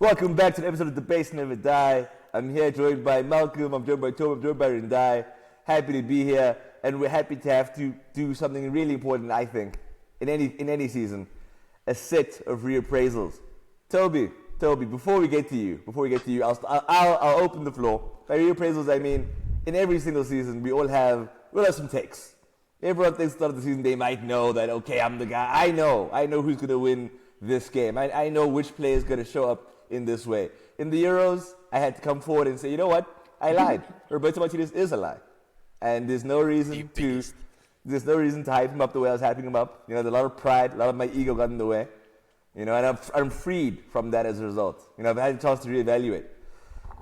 Welcome back to the episode of The Base Never Die. I'm here joined by Malcom, I'm joined by Tobi, I'm joined by Rindai. Happy to be here, and we're happy to have to do something really important, I think, in any season. A set of reappraisals. Tobi, before we get to you, I'll open the floor. By reappraisals, I mean, in every single season, we'll have some takes. Everyone thinks at the start of the season they might know that, okay, I'm the guy. I know who's going to win this game. I know which player is going to show up in this way. In the Euros, I had to come forward and say, you know what? I lied. Roberto Martinez is a lie. And there's no reason to hype him up the way I was hyping him up. You know, there's a lot of pride, a lot of my ego got in the way. You know, and I'm freed from that as a result. You know, I've had a chance to reevaluate.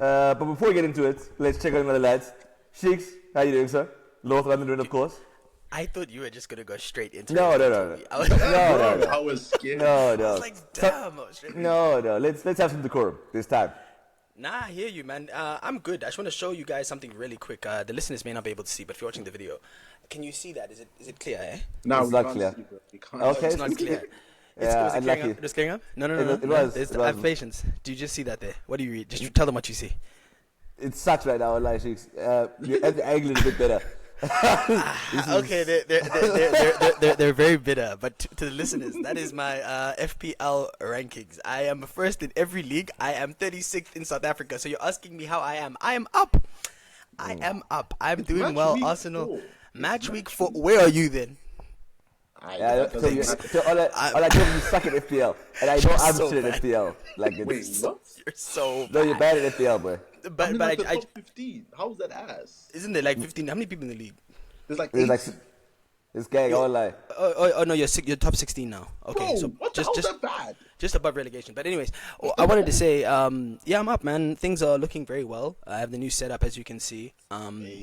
But before we get into it, let's check on the other lads. Sheiks, how you doing, sir? North London, of course. I thought you were just gonna go straight into No. I was scared. No. I was like, damn. No. Let's have some decorum this time. Nah, I hear you, man. I'm good. I just want to show you guys something really quick. The listeners may not be able to see, but if you're watching the video, can you see that? Is it clear? Eh? No, it's not clear. Okay, it's not clear. Yeah, was it just clearing up? No. It was. I have patience. Do you just see that there? What do you read? Just tell them what you see. It sucks right now, like Sheiks. You have to angle it a bit better. Okay, they're very bitter, but to the listeners, that is my FPL rankings. I am first in every league. I am 36th in South Africa. So you're asking me how I am. I am up. I'm doing well. Arsenal. Match week 4. Where are you then? All I told you, you suck at FPL, and I know I'm shit at FPL. Like it's, what? You're so bad. No, you're bad at FPL, boy. But like the top 15. How's that ass? Isn't there like 15? How many people in the league? There's like this gang all like. Oh no, you're top 16 now. Okay, bro, so what the hell's that bad? Just above relegation. But anyways, I wanted to say, yeah, I'm up, man. Things are looking very well. I have the new setup, as you can see.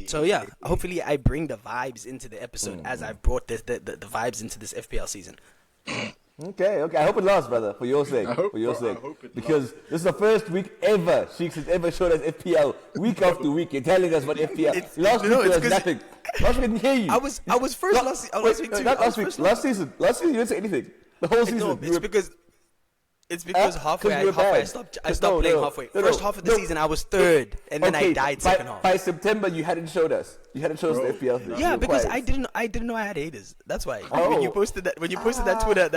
So yeah, hopefully I bring the vibes into the episode as I brought the vibes into this FPL season. Okay. I hope it lasts, brother, for your sake. Because this is the first week ever Sheiks has ever showed us FPL week after week. You're telling us what FPL. Last week there was nothing. Last week I didn't hear you. I was first last week too. Not last week. Last season you didn't say anything. The whole season. No, it's because halfway I stopped playing halfway. First half of the season I was third, and then I died second half. By September you hadn't showed us. You hadn't showed us the FPL thing. Yeah, because I didn't know I had haters. That's why. Oh. When you posted that Twitter.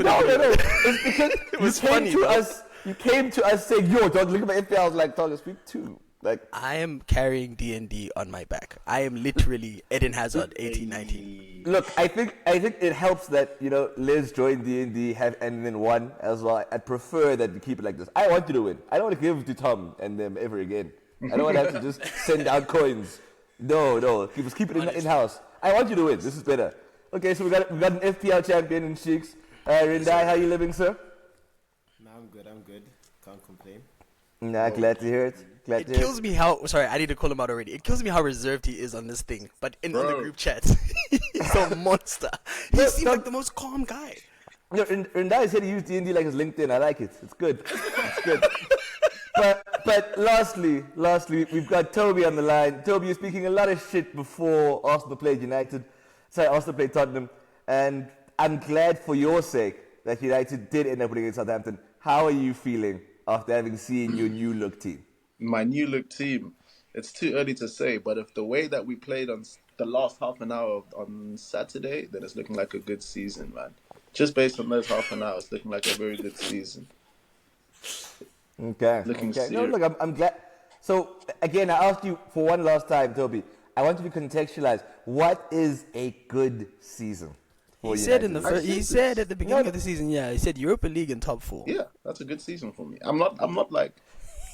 No. It's because it was funny. You came to us saying, "Yo, dog, look at my FPL." I was like, "Dog, speak too." Like I am carrying D&D on my back. I am literally Eden Hazard 18-19. Look, I think it helps that, you know, Liz joined D&D and then won as well. I'd prefer that you keep it like this. I want you to win. I don't want to give it to Tom and them ever again. I don't want to have to just send out coins. No. Keep it in house. I want you to win. This is better. Okay, so we got an FPL champion in Sheiks. Rindai, how you living, sir? No, I'm good. Can't complain. Nah, glad to hear it. It kills me how... Sorry, I need to call him out already. It kills me how reserved he is on this thing. But on the group chat, he's a monster. He seems like the most calm guy. No, Rindai said he used D&D like his LinkedIn. I like it. It's good. But lastly, we've got Tobi on the line. Tobi, you're speaking a lot of shit before Arsenal played Arsenal played Tottenham. And I'm glad for your sake that United did end up winning against Southampton. How are you feeling after having seen your new look team? My new look team. It's too early to say, but if the way that we played on the last half an hour on Saturday, then it's looking like a good season, man. Just based on those half an hour, it's looking like a very good season. Okay. No, look, I'm glad. So again, I asked you for one last time, Tobi. I want you to contextualize. What is a good season? He said at the beginning of the season, he said Europa League and top 4. Yeah, that's a good season for me. I'm not like.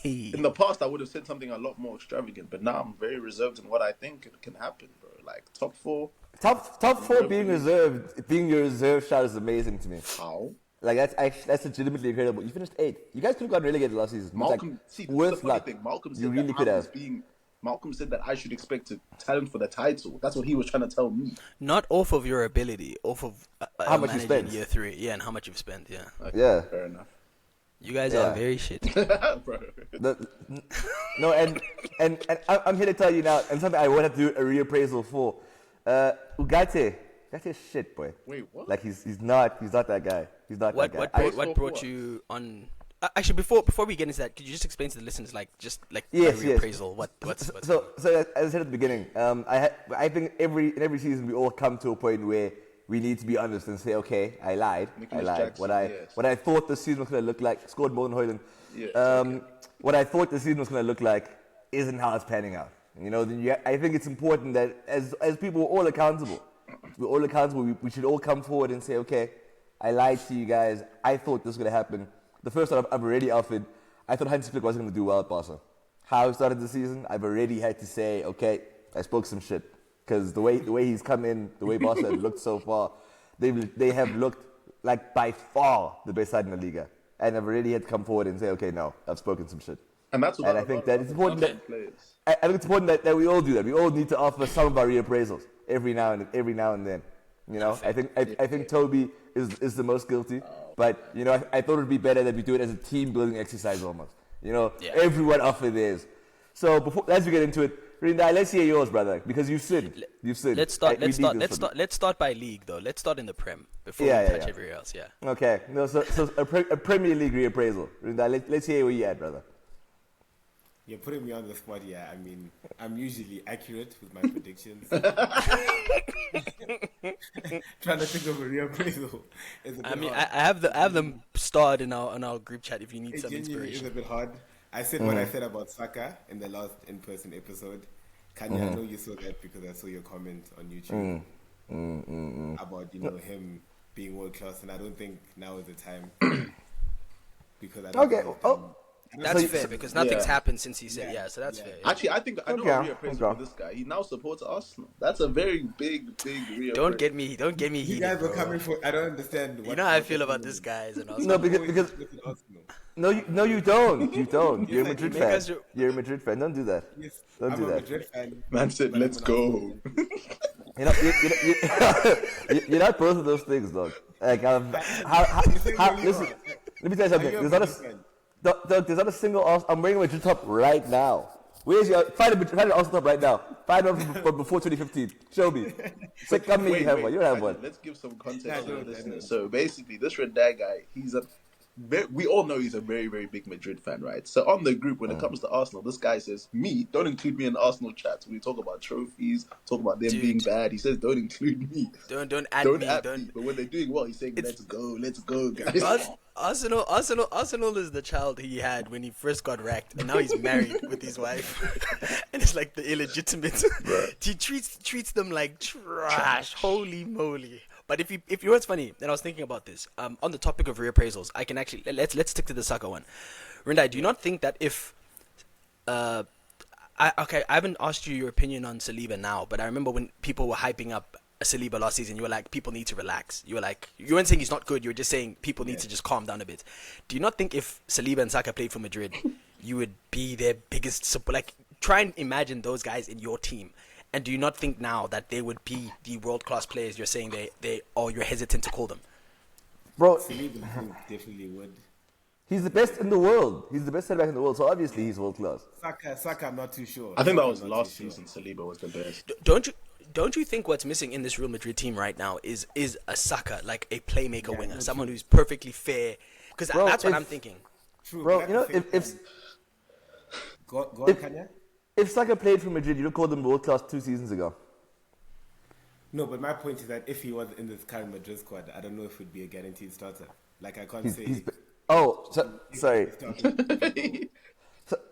In the past, I would have said something a lot more extravagant, but now I'm very reserved in what I think can happen, bro. Like top 4. Top 4 being your reserve shot is amazing to me. How? Like that's legitimately incredible. You finished 8th. You guys could have gotten relegated last season. Malcom, see, worth the funny thing. Malcom said you really could have. Malcom said that I should expect a talent for the title. That's what he was trying to tell me. Not off of your ability, off of how much you spent year 3, and how much you've spent, Okay, yeah. Fair enough. You guys are very shit. Bro. No, and I'm here to tell you now, and something I want to do a reappraisal for. Ugarte is shit, boy. Wait, what? Like he's not that guy. He's not that guy. What brought you on Actually, before we get into that, could you just explain to the listeners, like, just like Yes, yes. reappraisal? What's So as I said at the beginning, I think in every season we all come to a point where we need to be honest and say, okay, I lied. Nicholas I lied. Jackson, yes. What I thought the season was going to look like, scored more than Hoyland. Yeah, okay. What I thought the season was going to look like isn't how it's panning out. You know, I think it's important that as people, we're all accountable. We're all accountable. We should all come forward and say, okay, I lied to you guys. I thought this was going to happen. The first one I've already offered, I thought Hans Flick wasn't going to do well at Barca. How he started the season, I've already had to say, okay, I spoke some shit. Because the way he's come in, the way Barca have looked so far, they have looked like by far the best side in the Liga. And I've already had to come forward and say, okay, no, I've spoken some shit. And that's what I think that it's important I think it's important that we all do that. We all need to offer some of our reappraisals every now and then. You know, I think Tobi is the most guilty, but you know, I thought it'd be better that we do it as a team building exercise almost. You know, everyone offer theirs. So as we get into it, Rindai, let's hear yours, brother, because you've sinned. Let's start by league though. Let's start in the Prem before we touch everywhere else. Yeah. Okay. No, so a Premier League reappraisal. Rindai, let's hear where you at, brother. You're putting me on the spot, yeah. I mean, I'm usually accurate with my predictions. Trying to think of a reappraisal. I have them starred in our group chat if you need some inspiration. It's a bit hard. I said what I said about Saka in the last in-person episode. Khanya, I know you saw that because I saw your comment on YouTube about him being world class, and I don't think now is the time because I don't think that's fair because nothing's happened since he said so that's fair. Yeah. Actually, I think I know a reappraisal for this guy. He now supports Arsenal. That's a very big reappraisal. Don't get me You guys were coming for. I don't understand. You know how I feel about this guy as an Arsenal. No, because no, you don't. You don't. You're a Madrid fan. You're a Madrid fan. Don't do that. Yes, don't do that. Madrid fan. Man said, "Let's go." You're not both of those things, dog. Like, listen, let me tell you something. There's not a single Arsenal. I'm wearing a Madrid top right now. Where's your find an Arsenal top right now? Find one from before 2015. Show me. So come me, you have one. You have one. Let's give some context to the listeners. So basically, this Rindai guy, we all know he's a very, very big Madrid fan, right? So on the group, when it comes to Arsenal, this guy says, don't include me in Arsenal chats. We talk about trophies, talk about them being bad. He says, don't include me. Don't add me. But when they're doing well, he's saying, let's go, guys. Arsenal is the child he had when he first got wrecked, and now he's married with his wife, and it's like the illegitimate. He treats them like trash. Holy moly! But if you know what's funny, and I was thinking about this on the topic of reappraisals, I can actually let's stick to the Saka one. Rindai, do you not think that if I haven't asked you your opinion on Saliba now, but I remember when people were hyping up Saliba last season, you were like, people need to relax. You weren't saying he's not good, you were just saying people need to just calm down a bit. Do you not think if Saliba and Saka played for Madrid, you would be their biggest support? Like, try and imagine those guys in your team. And do you not think now that they would be the world-class players you're saying you're hesitant to call them? Bro, Saliba definitely would. He's the best in the world. He's the best centre back in the world, so obviously he's world-class. Saka, I'm not too sure. I think that was last season. Saliba was the best. Don't you think what's missing in this Real Madrid team right now is a Saka, like a playmaker winger, someone who's perfectly fair? Because that's what I'm thinking. True, bro, you know, Go on, Khanya. If Saka played for Madrid, you'd have called him world class 2 seasons ago. No, but my point is that if he was in this current Madrid squad, I don't know if it would be a guaranteed starter. Like, I can't say. Sorry.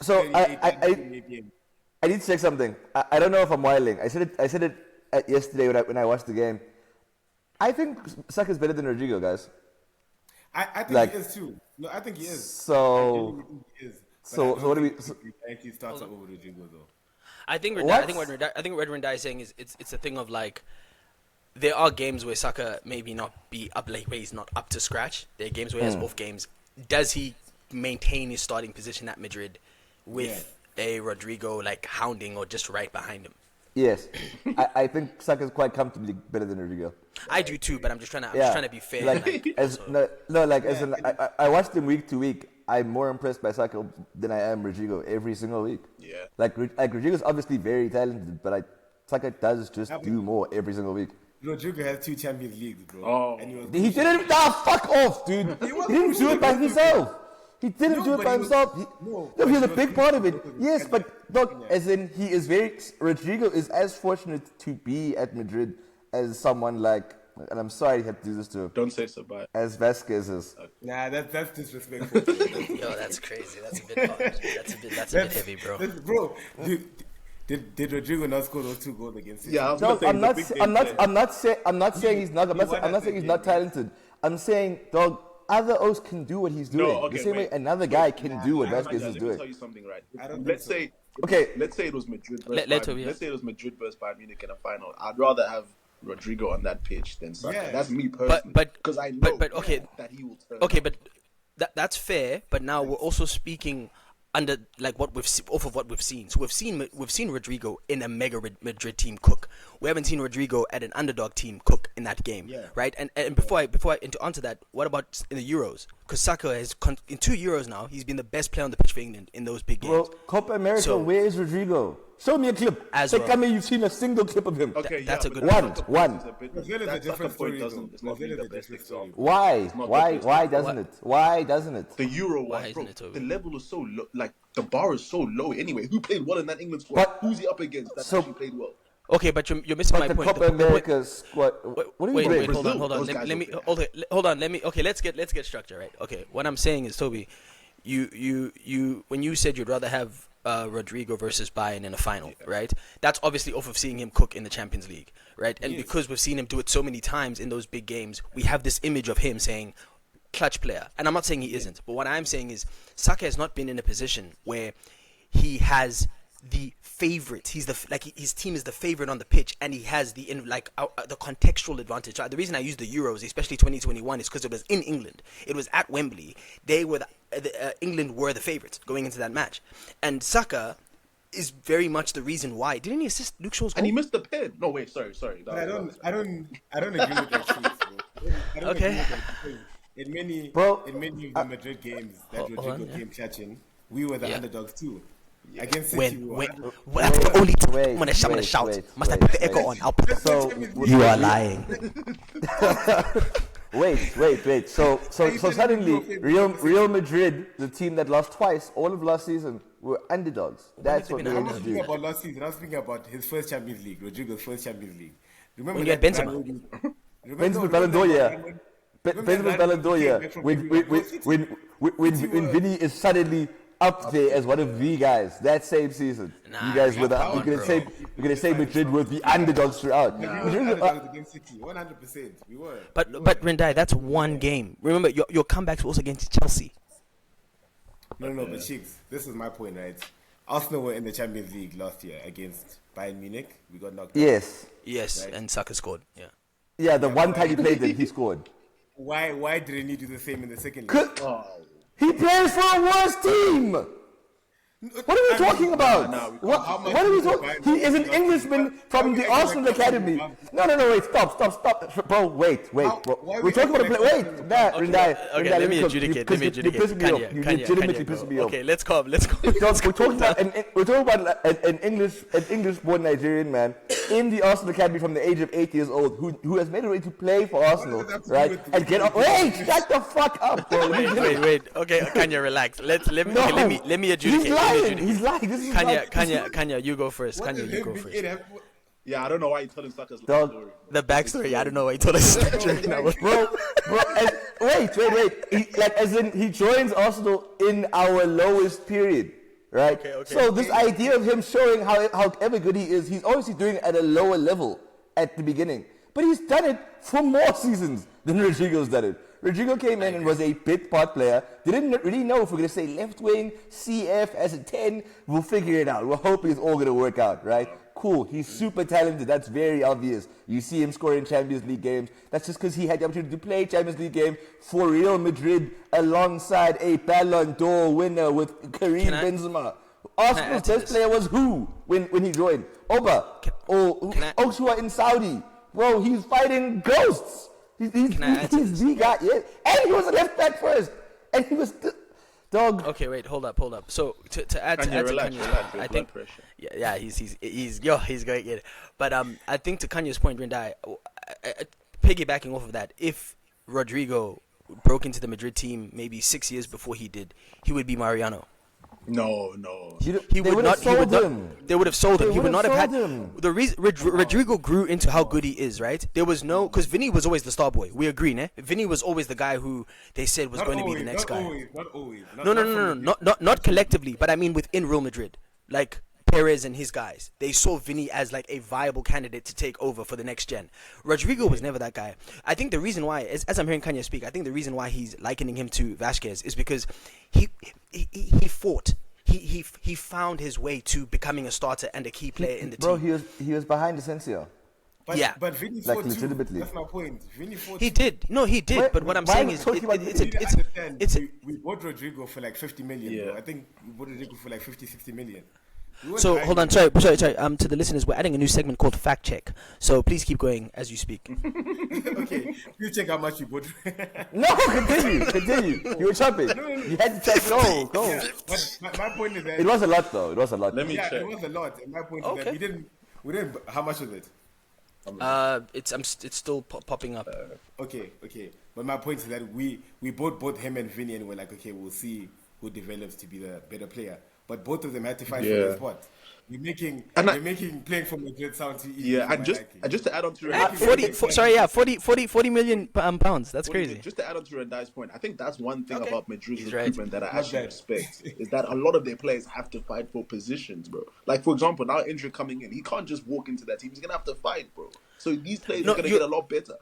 So I need to check something. I don't know if I'm wilding. I said it yesterday when I watched the game. I think Saka's better than Rodrigo, guys. I think he is too. No, I think he is. So what do we? He starts over Rodrigo though. I think what Rindai is saying is it's a thing of like there are games where Saka maybe not be up, like where he's not up to scratch. There are games where he has both games. Does he maintain his starting position at Madrid with a Rodrigo like hounding or just right behind him? Yes, I think Saka's quite comfortably better than Rodrigo. I do too, but I'm just trying to be fair. I watched him week to week. I'm more impressed by Saka than I am Rodrigo every single week. Yeah. Like Rodrigo's obviously very talented, but Saka does just do more every single week. Rodrigo has 2 Champions Leagues, bro. Oh. And he didn't. Fuck off, dude. He didn't do it by himself. He didn't No, do it but by he was- himself. no, No, he was a but big he part was of it. because of Yes, Khanya. but look, Khanya. as in he is very. Rodrigo is as fortunate to be at Madrid as someone like, and I'm sorry I had to do this to him, Don't say so bad. as Vasquez is. Nah, that's disrespectful. Bro. Yo, that's crazy. That's a bit hard. That's a bit heavy, bro. Bro, did Rodrigo not score those 2 goals against City? Yeah, I was No, gonna say I'm the not. big sa- game I'm not. player. I'm not saying. I'm not saying he's not. I'm not won saying he's that not game. talented. I'm saying, dog, other O's can do what he's doing. okay, the same wait. way another guy can do what Vasquez is Let me doing. tell you something, right? I don't Let's think say, Okay. let's say it was Madrid versus Let Bayern. Tobi, yeah. Let's say it was Madrid versus Bayern Munich in a final. I'd rather have Rodrigo on that pitch than Saka. Yeah. That's me personally. But because I know but okay. that he will turn. Okay, up. but that's fair. But now we're also speaking under like what off of what we've seen. So we've seen Rodrigo in a mega Madrid team cook. We haven't seen Rodrigo at an underdog team cook in that game, Yeah. right? And before I and to answer that, what about in the Euros? Because Saka has in 2 Euros now, he's been the best player on the pitch for England in those big games. Well, Copa America, So- where is Rodrigo? Show me a clip. As Say, well. come here, you've seen a single clip of him. Okay, that's yeah, a but good that point. Saka One. point is a bit- Brazil is a that different Saka story, point doesn't. though. It's not Brazil really is the a best different story. example. Why? It's not the Why? best Why example. doesn't it? Why doesn't it? The Euro Why one, isn't bro. it, Tobi? The level is so low. Like the bar is so low. Anyway, who played well in that England squad? But- Who's he up against that so- actually played well? Okay, but you're missing my But the point. Copa The point- America squad. What are you wait, doing? wait, hold on, Brazil, hold on. those Let, guys let me will hold on. Let me. Okay, let's get structure right. Okay, what I'm saying is, Tobi, you when you said you'd rather have Rodrigo versus Bayern in a final, right? That's obviously off of seeing him cook in the Champions League, right? And because we've seen him do it so many times in those big games, we have this image of him saying clutch player. And I'm not saying he isn't, but what I'm saying is Saka has not been in a position where he has the favorite. He's his team is the favorite on the pitch, and he has the the contextual advantage. The reason I use the Euros, especially 2021, is because it was in England. It was at Wembley. They were England were the favorites going into that match, and Saka is very much the reason why. Didn't he assist Luke Shaw's goal? And he missed the pin. No, wait, sorry. But I don't agree with that truth, bro. I don't Okay. agree with that because in many of the Madrid games that hold on, Rodrigo yeah. came clutching, we were the Yeah. underdogs too. Against City, we were When underdogs. that's the only time wait, I'm gonna shout. wait, Must I wait, put the wait. echo on? I'll put So you are lying. wait. So suddenly, Real Madrid, the team that lost twice all of last season, were underdogs. That's they what been they I'm need not to speaking do. about last season. I'm speaking about his first Champions League, Rodrigo's first Champions League. Remember When you that had Benzema. run when you- Benzema remember Ballon d'Or, that yeah. run when- Benzema Ballon d'Or, yeah. When Vinny is suddenly up there as one of the guys that same season. Nah, You guys were the, come on, you're gonna say Madrid were the underdogs throughout. We were Madrid were- underdogs against City, 100%. We were. But Rindai, that's one game. Remember, your comebacks were also against Chelsea. No, but Chicks, this is my point, right? Arsenal were in the Champions League last year against Bayern Munich. We got knocked out. Yes. Yes, and Saka scored. Yeah. Yeah, the one time he played them, he scored. Why didn't he do the same in the second league? 'Cause he plays for a worse team. What are we talking about? What are we talking? He is an Englishman from the Arsenal Academy. No, wait, stop, bro, wait. Bro. We're talking about a play. Wait, nah, Rindai. Okay, let me adjudicate. You're legitimately pissing me off. Okay, let's come. Dog, we're talking about an English-born Nigerian man in the Arsenal Academy from the age of 8 years old who has made a way to play for Arsenal, right? And get up. Wait, shut the fuck up, bro. Wait. Okay, Khanya, relax. Let me adjudicate. He's lying. This is Khanya, you go first. Khanya, you go first. Yeah, I don't know why you telling Saka's Dog. story. The backstory, I don't know why he told us. bro. Wait. He joins Arsenal in our lowest period, right? Okay. So this idea of him showing however good he is, he's obviously doing it at a lower level at the beginning. But he's done it for more seasons than Rodrigo's done it. Rodrigo came in and was a bit part player. Didn't really know if we're going to say left wing, CF as a 10. We'll figure it out. We're hoping it's all going to work out, right? Cool. He's super talented. That's very obvious. You see him scoring Champions League games. That's just because he had the opportunity to play Champions League game for Real Madrid alongside a Ballon d'Or winner with Karim Benzema. Arsenal's best player was who when he joined? Oba. Oshua in Saudi. Bro, he's fighting ghosts. He's the guy. Yeah. And he was a left back first. And he was... Dog. Okay, wait, hold up. So to add to Relax, Kanya's, your I think blood pressure. yeah, he's going in. But I think to Kanya's point, Rindai, piggybacking off of that, if Rodrigo broke into the Madrid team maybe 6 years before he did, he would be Mariano. No. He would not. He would not. They would have sold him. They He would would not have have had sold him. the reason. Rodrigo grew into how good he is. Right? There was no because Vinny was always the star boy. We agree, ne? Vinny was always the guy who they said was Not going always, to be the next not guy. Always, not always. No. Not collectively, but I mean within Real Madrid, like Perez and his guys. They saw Vinny as like a viable candidate to take over for the next gen. Rodrigo was never that guy. I think the reason why, as I'm hearing Khanya speak, I think the reason why he's likening him to Vasquez is because he fought. He found his way to becoming a starter and a key player in the Bro, team. he was behind Asensio. But, Yeah. but Vinny Like, fought too. legitimately. That's my point. Vinny fought He too. did. No, he did. Wait, but what I'm why saying are we is, talking about You need to understand, we bought Rodrigo for like 50 million. Yeah. Bro. I think we bought Rodrigo for like 50, 60 million. We weren't so buying hold on. him. Sorry. To the listeners, we're adding a new segment called Fact Check. So please keep going as you speak. Okay, you check how much you bought. No, continue. You were chopping. You had to check. Go. Yeah, but my point is that It was a lot, though. It was a lot. Let me yeah, check. it was a lot. And my point is Okay. that we didn't. How much was it? It's still popping up. Okay. But my point is that we bought him and Vinny, and we're like, okay, we'll see who develops to be the better player. But both of them had to fight for their spot. You're making playing for Madrid sound too easy. Yeah, for and my just liking. to add on to Rendai's 40 million pounds. That's crazy. Just to add on to Rendai's point, I think that's one thing Okay. about Madrid's He's right. recruitment that I actually bad. respect is that a lot of their players have to fight for positions, bro. Like for example, now Indra coming in, he can't just walk into that team. He's gonna have to fight, bro. So these players No, are gonna you- get a lot better.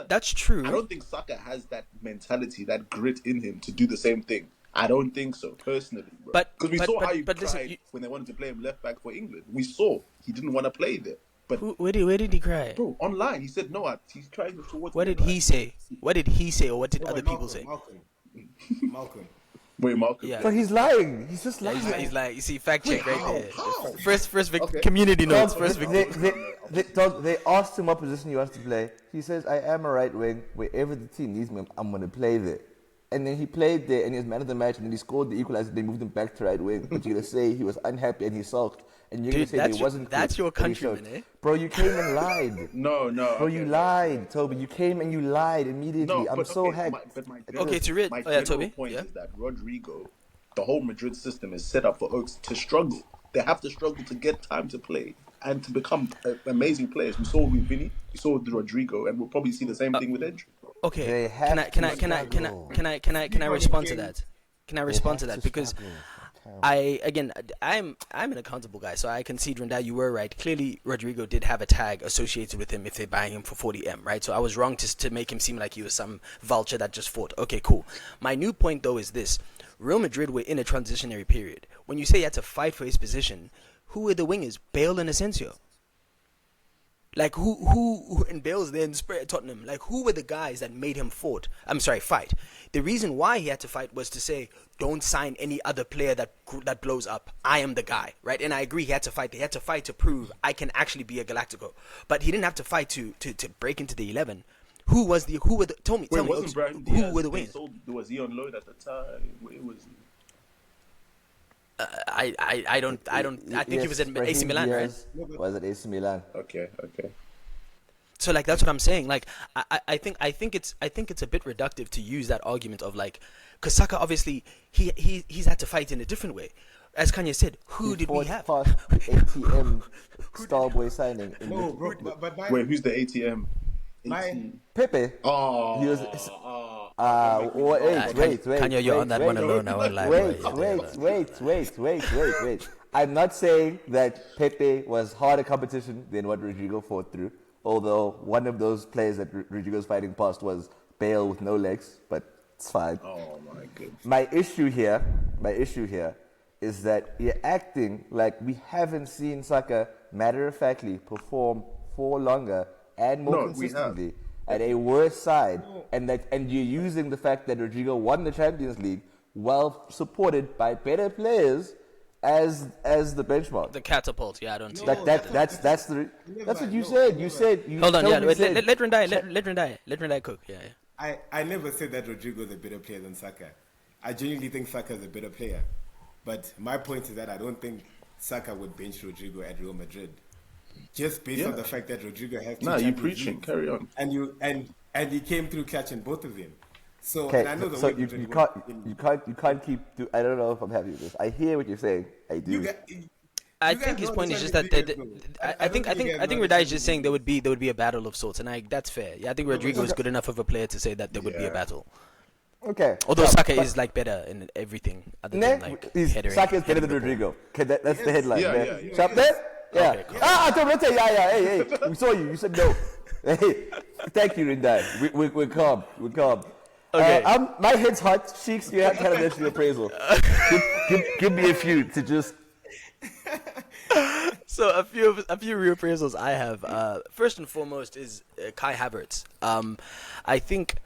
That's true. I don't think Saka has that mentality, that grit in him to do the same thing. I don't think so, personally, bro. Because we saw how he cried listen, when they wanted to play him left back for England. We saw he didn't want to play there. But where did he cry? bro, online he said no. He's trying towards. What did he say? What did he say, or what did No, other but people say? Malcolm. Wait, Malcom. Yeah. But he's lying. He's just lying. He's like, you see, fact check right there. how? Okay. Community notes. Dog, First victim. they asked him what position he wants to play. He says, I am a right wing. Wherever the team needs me, I'm going to play there. And then he played there and he was man of the match and then he scored the equalizer. They moved him back to right wing. But you're going to say he was unhappy and he sulked. And you're going Dude, to say there wasn't. that's your but he showed. countryman, eh? Bro, you came and lied. No. Bro, you lied, Toby. You came and you lied immediately. I'm so hacked. Okay, to read. My Oh, yeah, general Toby. point Yeah. is that Rodrigo, the whole Madrid system is set up for Oaks to struggle. They have to struggle to get time to play and to become amazing players. We saw with Vinny, we saw with Rodrigo, and we'll probably see the same thing with Endrick. Okay. They have Can I respond to that? Can I respond to have that? to Because struggle. I'm an accountable guy, so I concede Rindai, you were right. Clearly, Rodrigo did have a tag associated with him if they're buying him for 40M, right? So I was wrong to make him seem like he was some vulture that just fought. Okay, cool. My new point though is this: Real Madrid were in a transitionary period. When you say he had to fight for his position, who were the wingers? Bale and Asensio. Like who in Bale's then spread at Tottenham? Like who were the guys that made him fight? The reason why he had to fight was to say, don't sign any other player that blows up. I am the guy, right? And I agree, he had to fight. He had to fight to prove I can actually be a Galactico. But he didn't have to fight to break into the 11. Tell me, Wasn't Brahim who Diaz, were the they wingers? was he on loan at the time? Where was he? I think he was at Yes, AC Brahim Milan, right? Diaz was at AC Milan. Okay. So like that's what I'm saying. Like I think it's a bit reductive to use that argument of like, because Saka obviously he's had to fight in a different way. As Khanya said, who did we have? Past the ATM Starboy signing. In No, the, bro, but Wait, who's the ATM? Pepe. Oh, He was. Wait. Khanya, you're on that one alone. I won't lie. Wait. I'm not saying that Pepe was harder competition than what Rodrigo fought through. Although one of those players that Rodrigo's fighting past was Bale with no legs, but it's fine. Oh my goodness. My issue here is that you're acting like we haven't seen Saka matter-of-factly perform for longer and more No, we have. consistently at a worse side, and you're using the fact that Rodrigo won the Champions League well supported by better players as the benchmark. The catapult. Yeah, I don't see. That's what you said. You said. Hold on. Yeah, totally wait, said- let Rindai cook. Yeah. I never said that Rodrigo is a better player than Saka. I genuinely think Saka is a better player. But my point is that I don't think Saka would bench Rodrigo at Real Madrid. Just based on the fact that Rodrigo has two Nah, you Champions preaching. Leagues. Carry on. And he came through catching both of them. So, Okay, and I know the so way you can't keep. I don't know if I'm happy with this. I hear what you're saying. I do. I think his point is just that I think Rindai is just saying there would be a battle of sorts, and that's fair. Yeah, I think Rodrigo is good enough of a player to say that there would be a battle. Okay. Although Saka is like better in everything other than like headering. Saka is better than Rodrigo. Okay, that's the headline. Yeah. Sharp there? Yeah. Okay, cool. Tobi, let's say yeah. Hey, we saw you. You said no. Hey, thank you, Rindai. We're calm. We're calm. Okay. My head's hot. Sheiks, you have kind of mentioned appraisal. Give me a few to just. So a few reappraisals I have. First and foremost is Kai Havertz. I think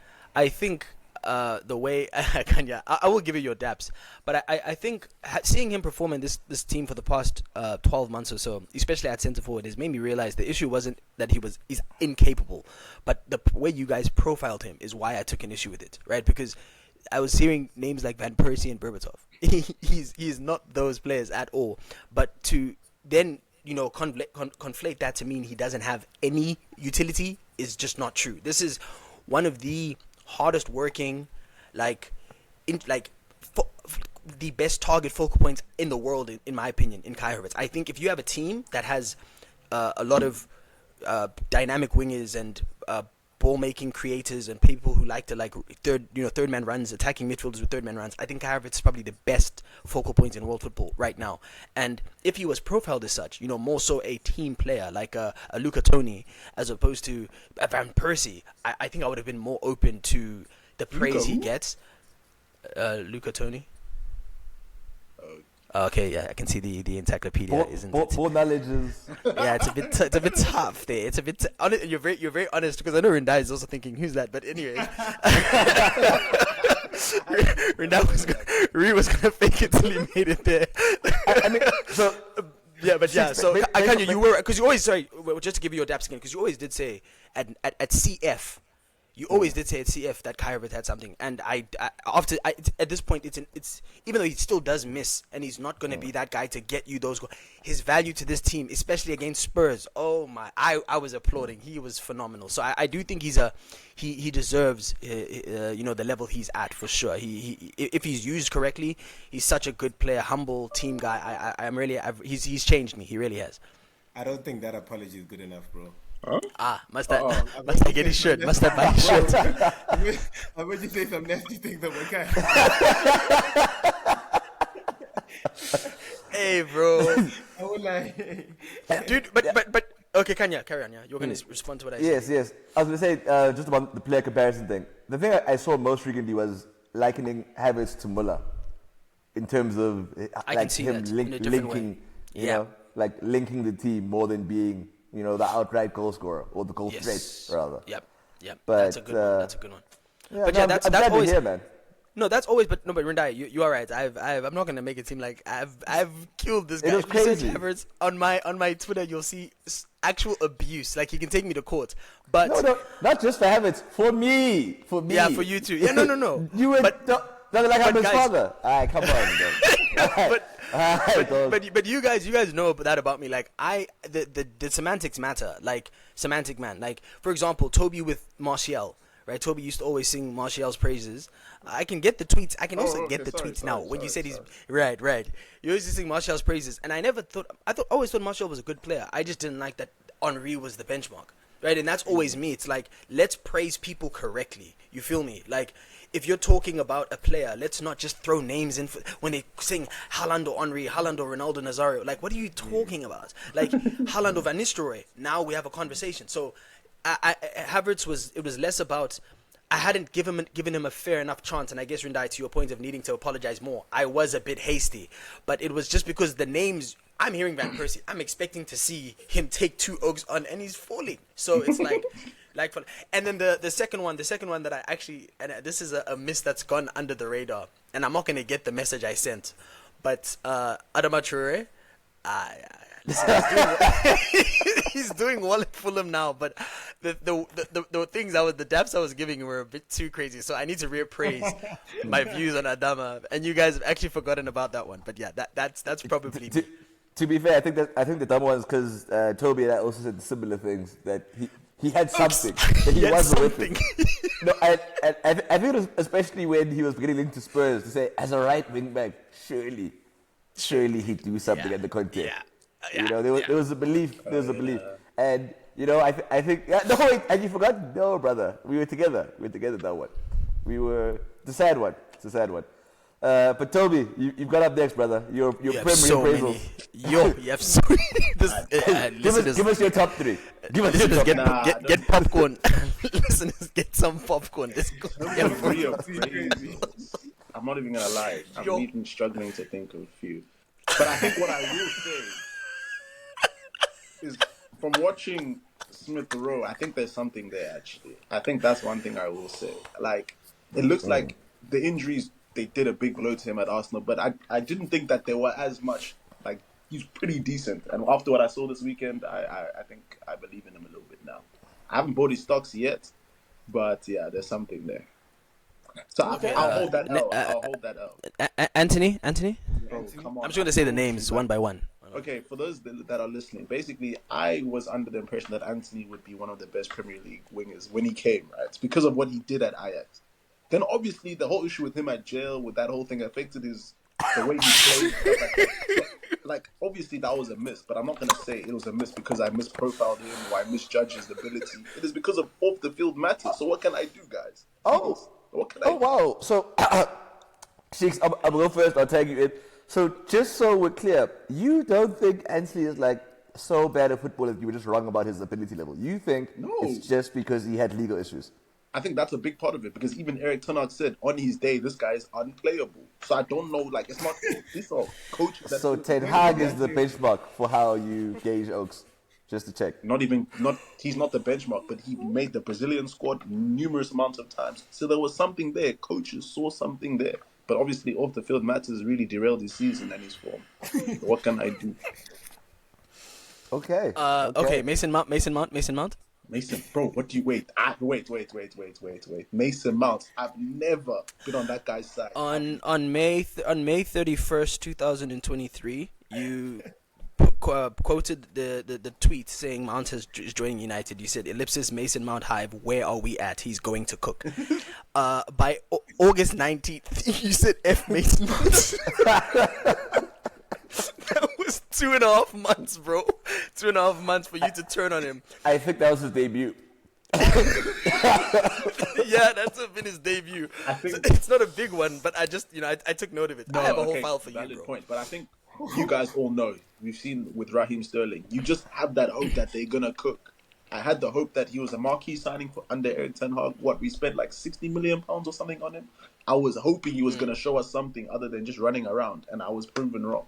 the way Khanya, I will give you your daps, but I think seeing him perform in this team for the past 12 months or so, especially at centre forward, has made me realize the issue wasn't that he's incapable, but the way you guys profiled him is why I took an issue with it, right? Because I was hearing names like Van Persie and Berbatov. He's not those players at all. But to then conflate that to mean he doesn't have any utility is just not true. This is one of the hardest working, the best target focal points in the world, in my opinion, in Kai Havertz. I think if you have a team that has a lot of dynamic wingers and ball making creators and people who like to third man runs, attacking midfielders with third man runs, I think Kai Havertz is probably the best focal point in world football right now. And if he was profiled as such, more so a team player like a Luca Toni as opposed to a Van Persie, I think I would have been more open to the praise he gets. Luca Toni. Okay, yeah, I can see the encyclopedia isn't it? All knowledge is. Yeah, it's a bit tough there. It's a bit. You're very honest, because I know Rindai is also thinking, who's that? But anyway, Rindai was gonna fake it till he made it there. I mean, so yeah, but yeah. So Khanya, you were, because you always, sorry, just to give you your daps again, because you always did say at CF. You always did say at CF that Kai Havertz had something, and at this point, it's even though he still does miss, and he's not going to be that guy to get you those goals. His value to this team, especially against Spurs, oh my! I was applauding. He was phenomenal. So I do think he deserves the level he's at for sure. He if he's used correctly, he's such a good player, humble team guy. He's changed me. He really has. I don't think that apology is good enough, bro. Huh? Must I get his shirt? Must I buy his shirt? I want you to say some nasty things about Kai. Hey, bro. I would like, dude. But okay, Khanya, carry on. Yeah, you're gonna respond to what I said. Yes. I was gonna say just about the player comparison thing. The thing I saw most frequently was likening Havertz to Muller, in terms of him linking, linking the team more than being the outright goal scorer or the goal threat rather. Yep. But that's a good one. Yeah, but no, that's I'm glad always to hear, man. No, that's always. But Rindai, you are right. I'm not gonna make it seem like I've killed this guy. It was crazy. Havertz, on my Twitter, you'll see actual abuse. Like, he can take me to court. But no, not just for Havertz, for me. Yeah, for you too. Yeah, no. You were nothing like I'm his father. All right, come on. But you guys know that about me. Like, the semantics matter. Like, semantic man. Like, for example, Tobi with Martial. Right, Tobi used to always sing Martial's praises. I can get the tweets. I can also get the tweets now. When you said he's right. You always sing Martial's praises, and I always thought Martial was a good player. I just didn't like that Henry was the benchmark. Right, and that's always me. It's like, let's praise people correctly. You feel me? Like, if you're talking about a player, let's not just throw names in when they sing Haaland or Henry, Haaland or Ronaldo Nazario. Like, what are you talking about? Like, Haaland or Van Nistelrooy. Now we have a conversation. So, Havertz was less about, I hadn't given him a fair enough chance, and I guess, Rindai, to your point of needing to apologize more, I was a bit hasty, but it was just because the names. I'm hearing Van Persie. I'm expecting to see him take 2 Oaks on, and he's falling. So it's like, and then the second one that I actually, and this is a miss that's gone under the radar, and I'm not gonna get the message I sent, but Adama Traore, he's doing well at Fulham now, but the things the daps I was giving were a bit too crazy, so I need to reappraise my views on Adama, and you guys have actually forgotten about that one. But yeah, that's probably to be fair, I think the dumb one is because Tobi and I also said similar things, that he had something. He He had wasn't with something. it. No, and I think it was especially when he was getting linked to Spurs to say, as a right wing back, surely he'd do something at the content. Yeah. You know, there was a belief. There was a belief. And, you know, I think... Yeah, no, wait, and you forgot? No, brother. We were together. That one. It's a sad one. But Tobi, you've got up next, brother. Your You have primary so appraisals. many. You have so many. Give us your top three. Listeners, Nah, get popcorn. Listeners, get some popcorn. Let's go. Yeah, three are crazy. I'm not even gonna lie. I'm even struggling to think of a few. But I think what I will say is, from watching Smith Rowe, I think there's something there. Actually, I think that's one thing I will say. Like, it looks like the injuries, they did a big blow to him at Arsenal, but I didn't think that there were as much. Like, he's pretty decent, and after what I saw this weekend, I think I believe in him a little bit now. I haven't bought his stocks yet, but yeah, there's something there. So I'll hold that L. I'll hold that L. Anthony? Bro, come on. I'm just going to say the names one by one. Okay, for those that are listening, basically, I was under the impression that Anthony would be one of the best Premier League wingers when he came, right? It's because of what he did at Ajax. Then, obviously, the whole issue with him at jail, with that whole thing, affected the way he played. Stuff like that. Like, obviously, that was a miss, but I'm not going to say it was a miss because I misprofiled him or I misjudged his ability. It is because of off-the-field matters. So what can I do, guys? What can I do? Wow. So, Sheiks, I'll go first. I'll tag you in. So, just so we're clear, you don't think Anthony is like so bad at football that you were just wrong about his ability level. You think it's just because he had legal issues. I think that's a big part of it because even Eric Ten Hag said on his day, this guy is unplayable. So I don't know, like, it's not this or coaches. So Ten Hag is the benchmark for how you gauge Oaks. Just to check. He's not the benchmark, but he made the Brazilian squad numerous amounts of times. So there was something there. Coaches saw something there. But obviously, off the field matters really derailed his season and his form. What can I do? Okay. Okay, Mason Mount. Mason, bro, what do you wait? Wait. Mason Mount. I've never been on that guy's side. On May 31st, 2023, you quoted the tweet saying Mount is joining United. You said, ellipsis Mason Mount Hive, where are we at? He's going to cook. By August 19th, you said F Mason Mount. That was 2.5 months, bro. 2.5 months for you to turn on him. I think that was his debut. Yeah, that's been his debut. I think it's not a big one, but I just, I took note of it. I have a whole file for you, valid bro. point, but I think you guys all know, we've seen with Raheem Sterling, you just have that hope that they're gonna cook. I had the hope that he was a marquee signing for under Eric Ten Hag. We spent like £60 million or something on him. I was hoping he was gonna show us something other than just running around, and I was proven wrong.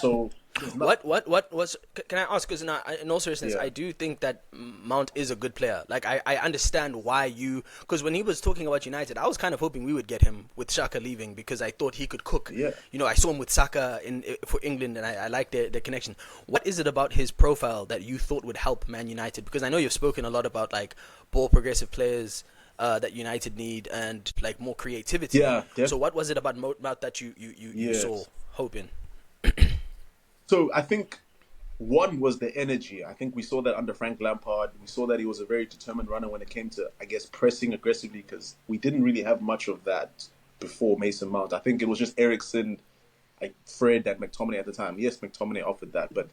So What was? Can I ask? Because in all seriousness, I do think that Mount is a good player. Like I understand why you. Because when he was talking about United, I was kind of hoping we would get him with Xhaka leaving because I thought he could cook. Yeah. I saw him with Saka for England, and I like their connection. What is it about his profile that you thought would help Man United? Because I know you've spoken a lot about like ball progressive players. That United need and like more creativity. Yeah. So what was it about Mount that you saw hoping? So I think one was the energy. I think we saw that under Frank Lampard. We saw that he was a very determined runner when it came to, I guess, pressing aggressively because we didn't really have much of that before Mason Mount. I think it was just Eriksen, like Fred and McTominay at the time. Yes, McTominay offered that, but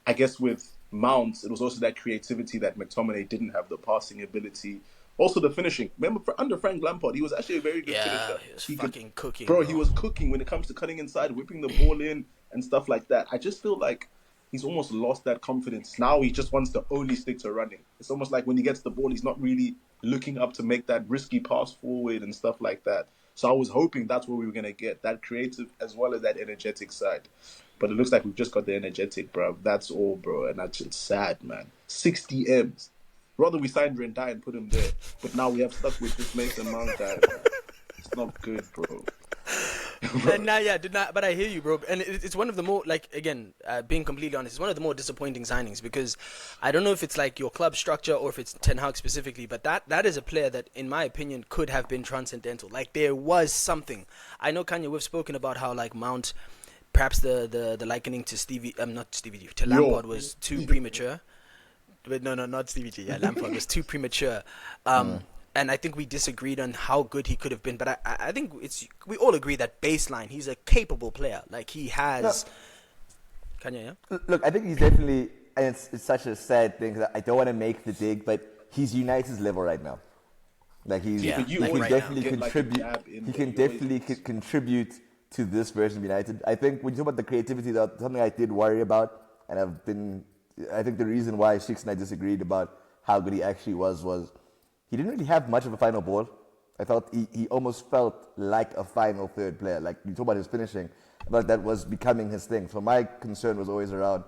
I guess with Mount, it was also that creativity that McTominay didn't have, the passing ability. Also the finishing. Remember, under Frank Lampard, he was actually a very good finisher. He was cooking. Bro, he was cooking when it comes to cutting inside, whipping the ball in, and stuff like that. I just feel like he's almost lost that confidence. Now he just wants to only stick to running. It's almost like when he gets the ball, he's not really looking up to make that risky pass forward and stuff like that. So I was hoping that's what we were going to get, that creative as well as that energetic side. But it looks like we've just got the energetic, bro. That's all, bro. And that's just sad, man. 60 M's. Rather we signed Rindai and put him there. But now we have stuck with this Mason Mount guy. It's not good, bro. But I hear you, bro. And it's one of the more, like, again, being completely honest, it's one of the more disappointing signings because I don't know if it's like your club structure or if it's Ten Hag specifically, but that is a player that, in my opinion, could have been transcendental. Like, there was something. I know, Khanya, we've spoken about how, like, Mount, perhaps the likening to to Lampard was too premature. but no, not Stevie G. Yeah, Lampard was too premature. And I think we disagreed on how good he could have been. But I think we all agree that baseline, he's a capable player. Like he has. Khanya, yeah. Look, I think he's definitely, and it's such a sad thing that I don't want to make the dig, but he's United's level right now. Like he Yeah, can like right definitely now. contribute. He can definitely contribute to this version of United. I think when you talk about the creativity, that's something I did worry about, and I think the reason why Shix and I disagreed about how good he actually was he didn't really have much of a final ball. I felt he almost felt like a final third player. Like you talk about his finishing, but that was becoming his thing. So my concern was always around,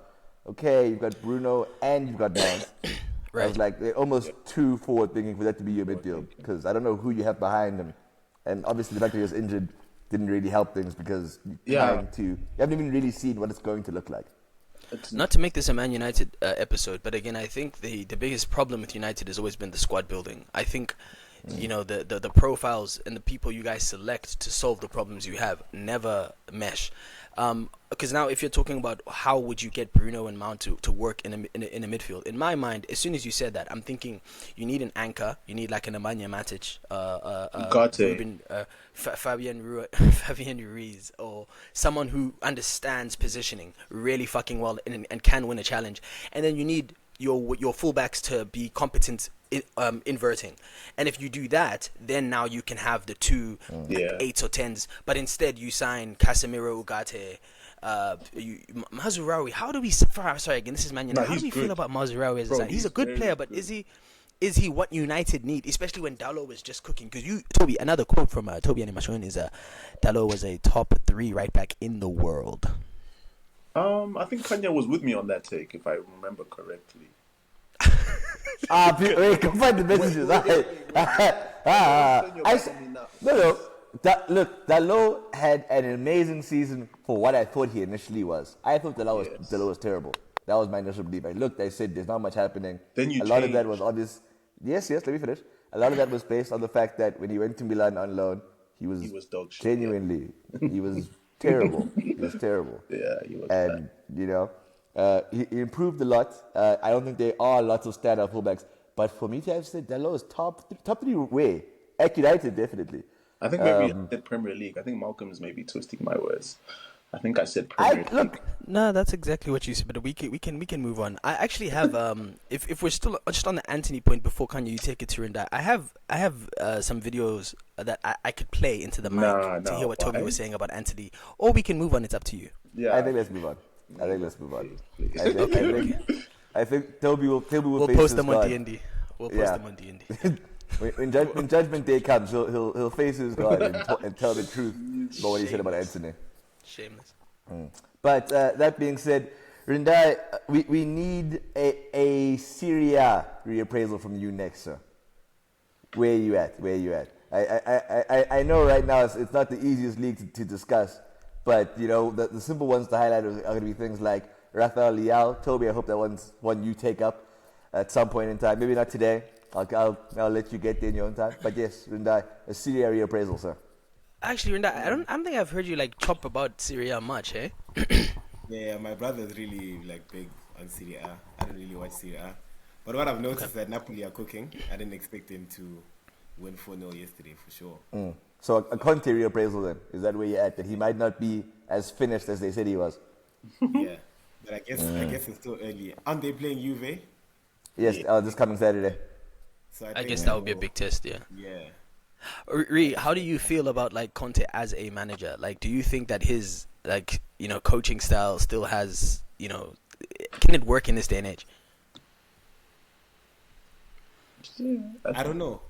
okay, you've got Bruno and you've got Mount. Right. I was like, they're almost too forward thinking for that to be your midfield, because I don't know who you have behind him. And obviously the fact that he was injured didn't really help things, because you haven't even really seen what it's going to look like. Not to make this a Man United episode, but again, I think the biggest problem with United has always been the squad building. I think, the profiles and the people you guys select to solve the problems you have never mesh. Because now, if you're talking about how would you get Bruno and Mount to work in a midfield, in my mind, as soon as you said that, I'm thinking you need an anchor, you need like an Nemanja Matic, Fabian Ruiz, or someone who understands positioning really fucking well and can win a challenge, and then you need your fullbacks to be competent inverting, and if you do that, then now you can have the two 8s or 10s. But instead, you sign Casemiro, Ugarte, Mazraoui. How do we? Sorry again. This is Man United. How do we feel about Mazraoui? He's a good player, but is he what United need? Especially when Dalot was just cooking. Because Tobi, another quote from Tobi Animashahun is Dalot was a top 3 right back in the world. I think Khanya was with me on that take, if I remember correctly. Wait, come find the messages. Look, Dalot had an amazing season for what I thought he initially was. I thought Dalot was terrible. That was my initial belief. I looked, I said, there's not much happening. Then a lot of that was obvious. Yes, let me finish. A lot of that was based on the fact that when he went to Milan on loan, he was dog shit, genuinely, he was terrible. He was terrible. Yeah, he was And, bad. he improved a lot. I don't think there are lots of standout fullbacks. But for me to have said Dalot is top 3 way, at United, definitely. I think maybe I said Premier League. I think Malcolm is maybe twisting my words. I think I said Premier League. No, that's exactly what you said. But we can move on. I actually have if we're still just on the Anthony point before Khanya, you take it to Rindai. I have some videos that I could play into the mic to hear what Tobi was saying about Anthony, or we can move on. It's up to you. Yeah, I think let's move on. Please. I think Tobi will. We'll post them on D&D. When Judgment Day comes, he'll face his God and tell the truth about what he said about Anthony. Shameless. But that being said, Rindai, we need a Serie A reappraisal from you next, sir. Where are you at? I know right now it's not the easiest league to discuss, but the simple ones to highlight are going to be things like Rafael Leao. Tobi, I hope that one's one you take up at some point in time. Maybe not today. I'll let you get there in your own time. But yes, Rindai, a Serie A reappraisal, sir. Actually, Rindai, I don't think I've heard you chop about Serie A much, eh? Yeah, my brother's really big on Serie A. I don't really watch Serie A. But what I've noticed is that Napoli are cooking. I didn't expect them to win 4-0 yesterday, for sure. So a Conte reappraisal then? Is that where you're at? That he might not be as finished as they said he was? Yeah. But I guess it's still early. Aren't they playing Juve? Yes, this coming Saturday. So I guess that would be a big test, yeah. Yeah. Ree, how do you feel about Conte as a manager? Do you think that his coaching style still has can it work in this day and age? I don't know.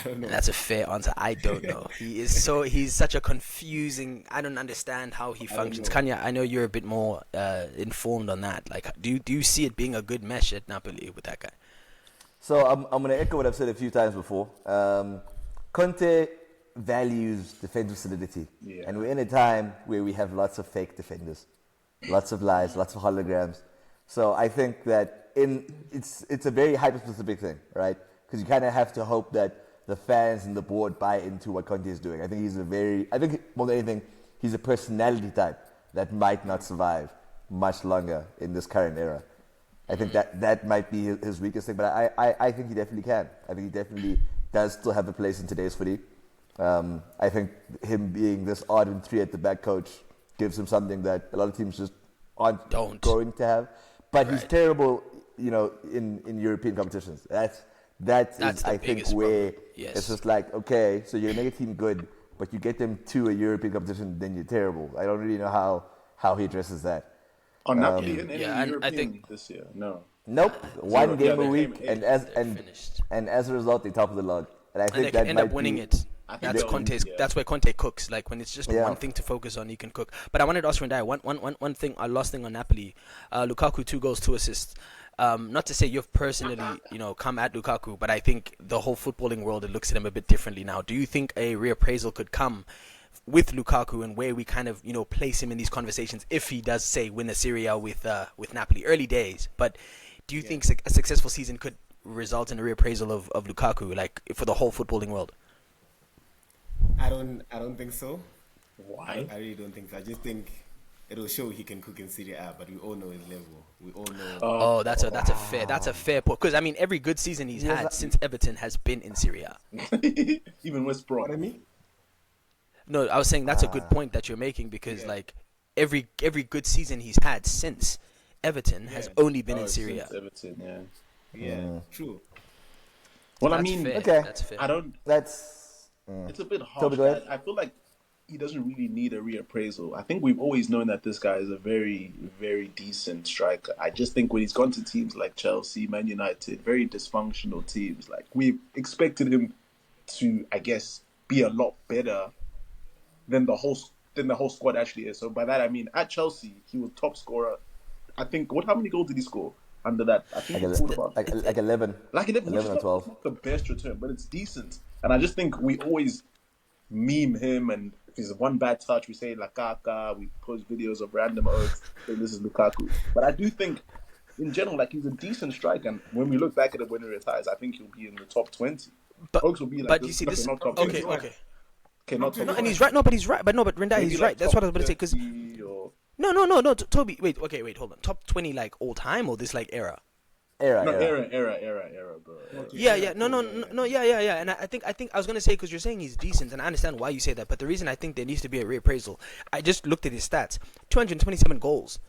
That's a fair answer. I don't know. He's such a confusing. I don't understand how he functions. Khanya, I know you're a bit more informed on that. Do you see it being a good mesh at Napoli with that guy? So I'm going to echo what I've said a few times before. Conte values defensive solidity, and we're in a time where we have lots of fake defenders, lots of lies, lots of holograms. So I think that it's a very hyper-specific thing, right? Because you kind of have to hope that the fans and the board buy into what Conte is doing. I think more than anything, he's a personality type that might not survive much longer in this current era. I think that might be his weakest thing, but I think he definitely can. I think he definitely does still have a place in today's footy. I think him being this ardent three at the back coach gives him something that a lot of teams just aren't going to have. But he's terrible, in European competitions. That's I think where it's just like, okay, so you make a team good, but you get them to a European competition, then you're terrible. I don't really know how he addresses that. Napoli in any European I think this year? No. Nope. One game a week, and as a result, they top of the log. And I think they end up winning it. That's where Conte cooks. Like when it's just one thing to focus on, he can cook. But I wanted to ask Rindai one thing. Our last thing on Napoli, Lukaku 2 goals, 2 assists. Not to say you've personally, come at Lukaku, but I think the whole footballing world looks at him a bit differently now. Do you think a reappraisal could come with Lukaku and where we kind of, place him in these conversations if he does say win a Serie A with Napoli? Early days, but do you think a successful season could result in a reappraisal of Lukaku, like for the whole footballing world? I don't think so. Why? I really don't think so. I just think it'll show he can cook in Serie A, but we all know his level. We all know. Oh, that's a fair point. Because I mean, every good season he's had since Everton has been in Serie A. Even West Brom. What I mean? No, I was saying that's a good point that you're making because like every good season he's had since Everton has only been in Serie A. Everton, yeah, true. Well, that's I mean, fair. Okay, that's fair. I don't. It's a bit harsh. I feel like he doesn't really need a reappraisal. I think we've always known that this guy is a very, very decent striker. I just think when he's gone to teams like Chelsea, Man United, very dysfunctional teams, like we expected him to, I guess, be a lot better than the whole squad actually is. So by that I mean at Chelsea he was top scorer. I think how many goals did he score under that? I think like 11. Like 11 or 12. Not the best return, but it's decent. And I just think we always meme him, and if he's one bad touch, we say Lakaka, we post videos of random oaths saying this is Lukaku. But I do think, in general, like he's a decent striker, and when we look back at it when he retires, I think he'll be in the top 20. But Oaks will be like, but you see this. Not top Okay, 20. okay. Okay, not top 20. And he's right. No, but he's right. But Rindai, he's right. That's what I was about to say. Because no, Toby. Wait, hold on. Top 20 like all time or this like era? Era, bro. Yeah. No, yeah. And I think I was gonna say because you're saying he's decent, and I understand why you say that. But the reason I think there needs to be a reappraisal, I just looked at his stats: 227 goals.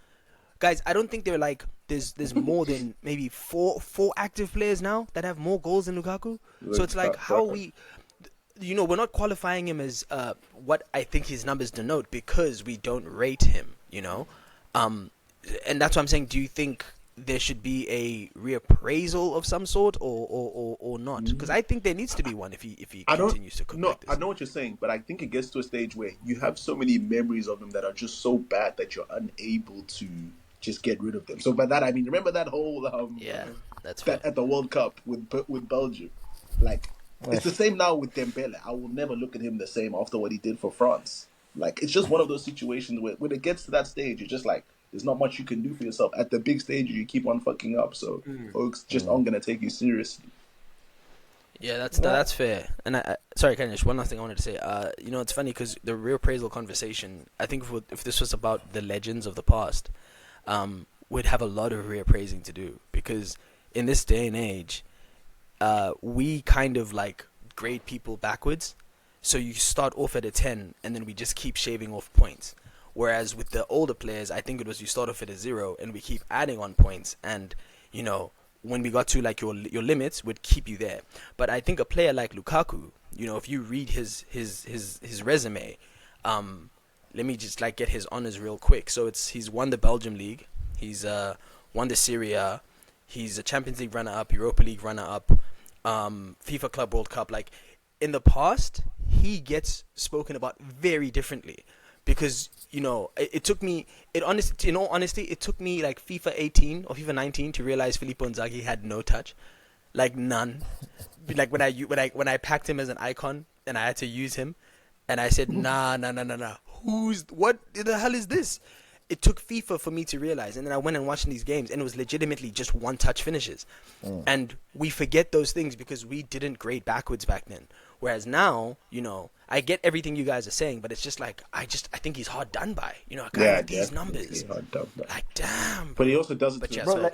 Guys, I don't think they're like there's more than maybe four active players now that have more goals than Lukaku. So it's like how we, we're not qualifying him as what I think his numbers denote because we don't rate him. And that's what I'm saying. Do you think there should be a reappraisal of some sort or not? Because I think there needs to be one if he continues to cook like this. I know what you're saying, but I think it gets to a stage where you have so many memories of them that are just so bad that you're unable to just get rid of them. So by that I mean, remember that whole that's fair. At the World Cup with Belgium, like it's the same now with Dembele. I will never look at him the same after what he did for France. Like it's just one of those situations where when it gets to that stage, you're just like, there's not much you can do for yourself. At the big stage, you keep on fucking up. So folks just aren't gonna take you seriously. Yeah, that's fair. And sorry, Khanya, one last thing I wanted to say. It's funny because the reappraisal conversation, I think if this was about the legends of the past, we'd have a lot of reappraising to do because in this day and age, we kind of like grade people backwards. So you start off at a 10 and then we just keep shaving off points. Whereas with the older players, I think it was you start off at a 0 and we keep adding on points. And, when we got to like your limits, would keep you there. But I think a player like Lukaku, if you read his resume, let me just like get his honors real quick. So he's won the Belgium League, he's won the Serie A, he's a Champions League runner-up, Europa League runner-up, FIFA Club World Cup. Like in the past, he gets spoken about very differently. Because, it took me, in all honesty, it took me like FIFA 18 or FIFA 19 to realize Filippo Inzaghi had no touch. Like none. Like when I packed him as an icon and I had to use him and I said, nah. What the hell is this? It took FIFA for me to realize. And then I went and watched these games and it was legitimately just one touch finishes. And we forget those things because we didn't grade backwards back then. Whereas now, I get everything you guys are saying, but it's just like, I think he's hard done by. A guy with these numbers. Hard done by. Like, damn. But he also does it to bro,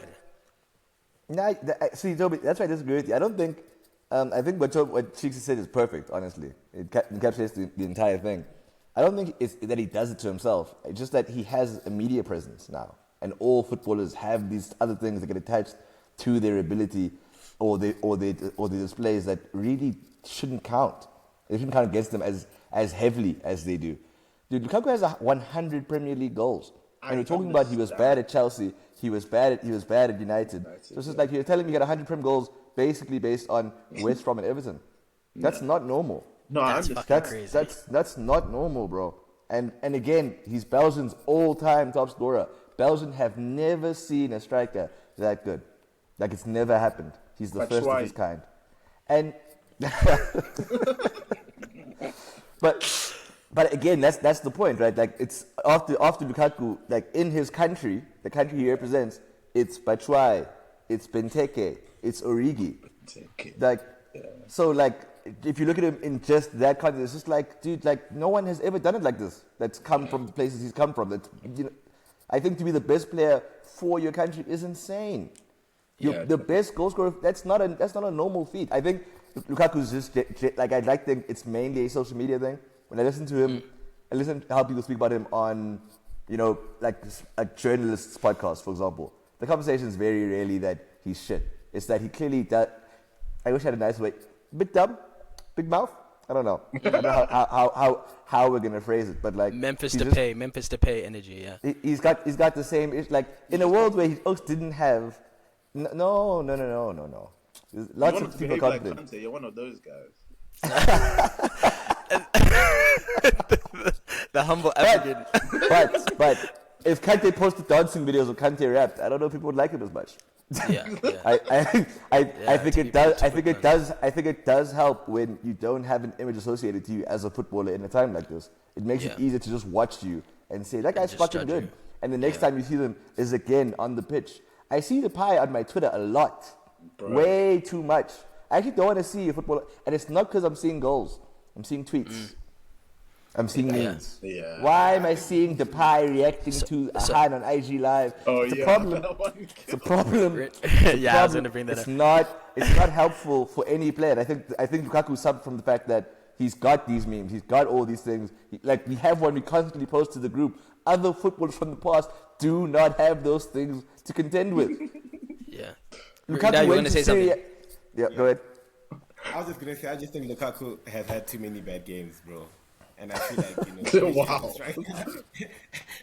Nah, see, Toby, that's why I disagree with you. I don't think. I think what Cheeksy said is perfect. Honestly, it encapsulates the entire thing. I don't think it's that he does it to himself. It's just that he has a media presence now, and all footballers have these other things that get attached to their ability or their displays that really shouldn't count. They shouldn't count against them as heavily as they do. Dude, Lukaku has 100 Premier League goals, and we're talking about he was bad at Chelsea. He was bad at United. So it's just like you're telling me he got 100 Prem goals basically based on West Brom and Everton. That's not normal. No, I understand. Crazy. That's not normal, bro. And again, he's Belgium's all-time top scorer. Belgium have never seen a striker that good. Like, it's never happened. He's the first of his kind. And but again, that's the point, right? Like, it's after Lukaku, like in his country, the country he represents, it's Batshuayi, it's Benteke, it's Origi. Like, so like if you look at him in just that context, it's just like, dude, like no one has ever done it like this. That's come from the places he's come from. That, you know, I think to be the best player for your country is insane. The best goal scorer. That's not a normal feat. I think Lukaku's just like I'd like to think it's mainly a social media thing. When I listen to him, I listen to how people speak about him on, you know, like a journalist's podcast, for example. The conversation is very rarely that he's shit. It's that he clearly does. I wish I had a nice way. Bit dumb, big mouth. I don't know. I don't know how we're gonna phrase it, but like Memphis to pay energy. Yeah. He's got the same. It's like in a world where Oaks didn't have. No. There's lots of people confident. Like Kante, you're one of those guys. The humble African. But if Kante posted dancing videos of Kante rapped, I don't know if people would like him as much. Yeah. I think it does. I think it does help when you don't have an image associated to you as a footballer in a time like this. It makes it easier to just watch you and say that guy's fucking good. And the next time you see them is again on the pitch. I see the pie on my Twitter a lot, way too much. I actually don't want to see a footballer, and it's not because I'm seeing goals. I'm seeing tweets. I'm seeing memes. Yeah. Why am I seeing the pie reacting to a hand on IG Live? It's a problem. It's a problem. I was going to bring that up. It's not helpful for any player. And I think Lukaku suffered from the fact that he's got these memes. He's got all these things. Like, we have one we constantly post to the group. Other footballers from the past do not have those things to contend with. Yeah. Lukaku you want to say something? Yeah, go ahead. I was just going to say, I just think Lukaku has had too many bad games, bro. And I feel like, wow.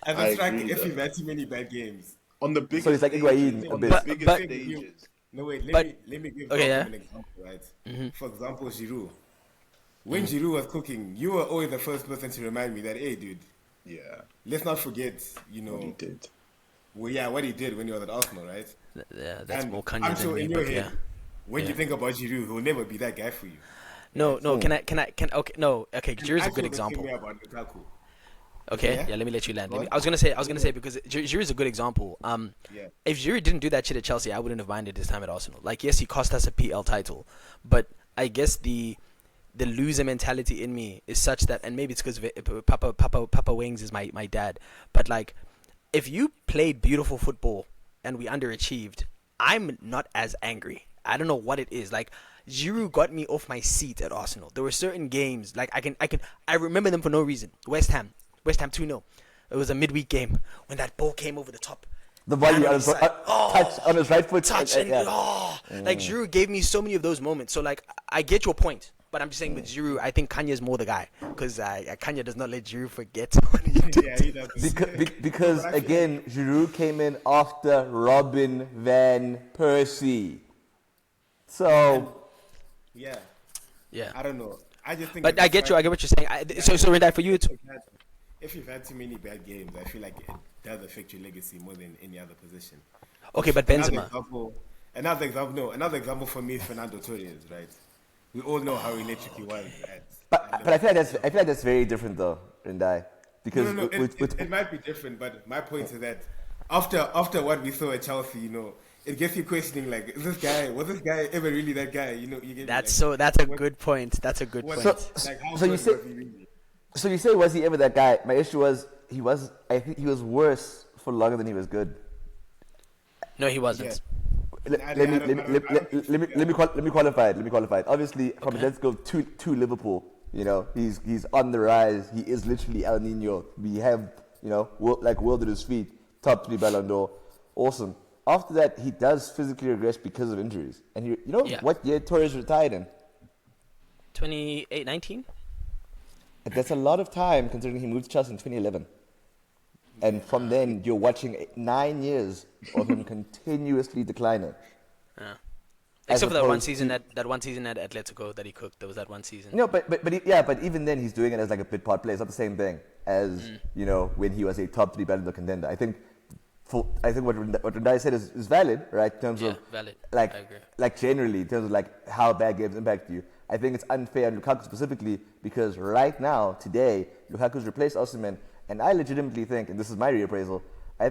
As a striker, if you've had too many bad games. On the biggest so it's like Higuain a bit. Biggest stages. No, wait, let me give an example, right? Mm-hmm. For example, Giroud. When Giroud was cooking, you were always the first person to remind me that, hey, dude, let's not forget, what he did. Well, what he did when he was at Arsenal, right? Yeah, that's and more Khanya I'm than sure me, in your but head, when you think about Giroud, he'll never be that guy for you. No, okay, Giroud's a good example. Okay, let me let you land. I was gonna say because Giroud's a good example. If Giroud didn't do that shit at Chelsea, I wouldn't have minded his time at Arsenal. Like, yes, he cost us a PL title, but I guess the loser mentality in me is such that, and maybe it's because Papa Wings is my dad, but like, if you played beautiful football and we underachieved, I'm not as angry. I don't know what it is. Like, Giroud got me off my seat at Arsenal. There were certain games, like I remember them for no reason. West Ham 2-0. It was a midweek game when that ball came over the top. The volley touch on his right foot. Like Giroud gave me so many of those moments. So like, I get your point, but I'm just saying with Giroud, I think Khanya is more the guy because Khanya does not let Giroud forget what he did. Yeah, he does. Because again, Giroud came in after Robin van Persie. So yeah, yeah. I don't know. I just think. But I get what you're saying. So Rindai, for you, it's. If you've had too many bad games, I feel like it does affect your legacy more than any other position. Okay, but Benzema. Another example for me is Fernando Torres, right? We all know how electric he was. But I feel like that's very different though, Rindai. Because no, it might be different, but my point is that after what we saw at Chelsea, it gets you questioning, like, was this guy ever really that guy? You get that's a good point. That's a good point. So you say, was he ever that guy? My issue was I think he was worse for longer than he was good. No, he wasn't. let me qualify it. Obviously, from Atletico to Liverpool, you know, he's on the rise. He is literally El Nino. We have, you know, world at his feet, top 3 Ballon d'Or. Awesome. After that, he does physically regress because of injuries. And what year Torres retired in? 2019. That's a lot of time considering he moved to Chelsea in 2011. And from then, you're watching 9 years of him continuously declining. Yeah. Except for that one season at Atletico that he cooked. There was that one season. No, but even then he's doing it as like a pit part play. It's not the same thing as you know when he was a top 3 Ballon d'Or contender. I think what Rindai said is valid, right? In terms of valid. Like I agree. like generally in terms of like how bad games impact you. I think it's unfair on Lukaku specifically because right now today Lukaku's replaced Osimhen, and I legitimately think, and this is my reappraisal,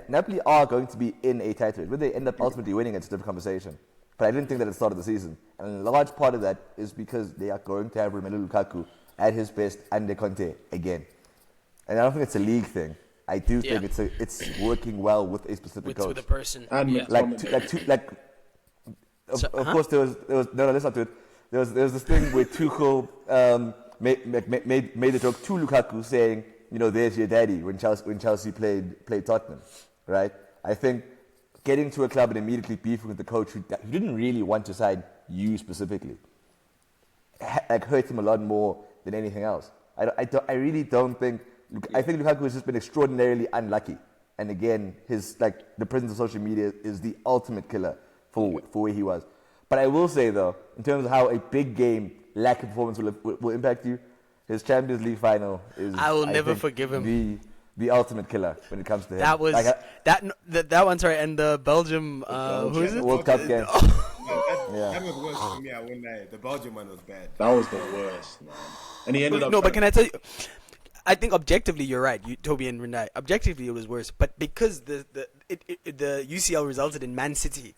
Napoli are going to be in a title race. Whether they end up ultimately winning, it's a different conversation. But I didn't think that at the start of the season. And a large part of that is because they are going to have Romelu Lukaku at his best under Conte again. And I don't think it's a league thing. I do think it's working well with a specific coach. With a person. And of course there was no, let's not do it. There was this thing where Tuchel made the joke to Lukaku saying, you know, there's your daddy when Chelsea played Tottenham, right? I think getting to a club and immediately beefing with the coach who didn't really want to sign you specifically hurt him a lot more than anything else. I really don't think. I think Lukaku has just been extraordinarily unlucky, and again, the presence of social media is the ultimate killer for where he was. But I will say though, in terms of how a big game lack of performance will impact you, his Champions League final is. I will never forgive him. The ultimate killer when it comes to him. That was that one. Sorry, and the Belgium. Who is it? World Cup game. That was worse for me. I wouldn't lie. The Belgium one was bad. That was the worst, man. And he ended up. No, but can I tell you? I think objectively you're right, Tobi and Rindai. Objectively it was worse, but because the UCL resulted in Man City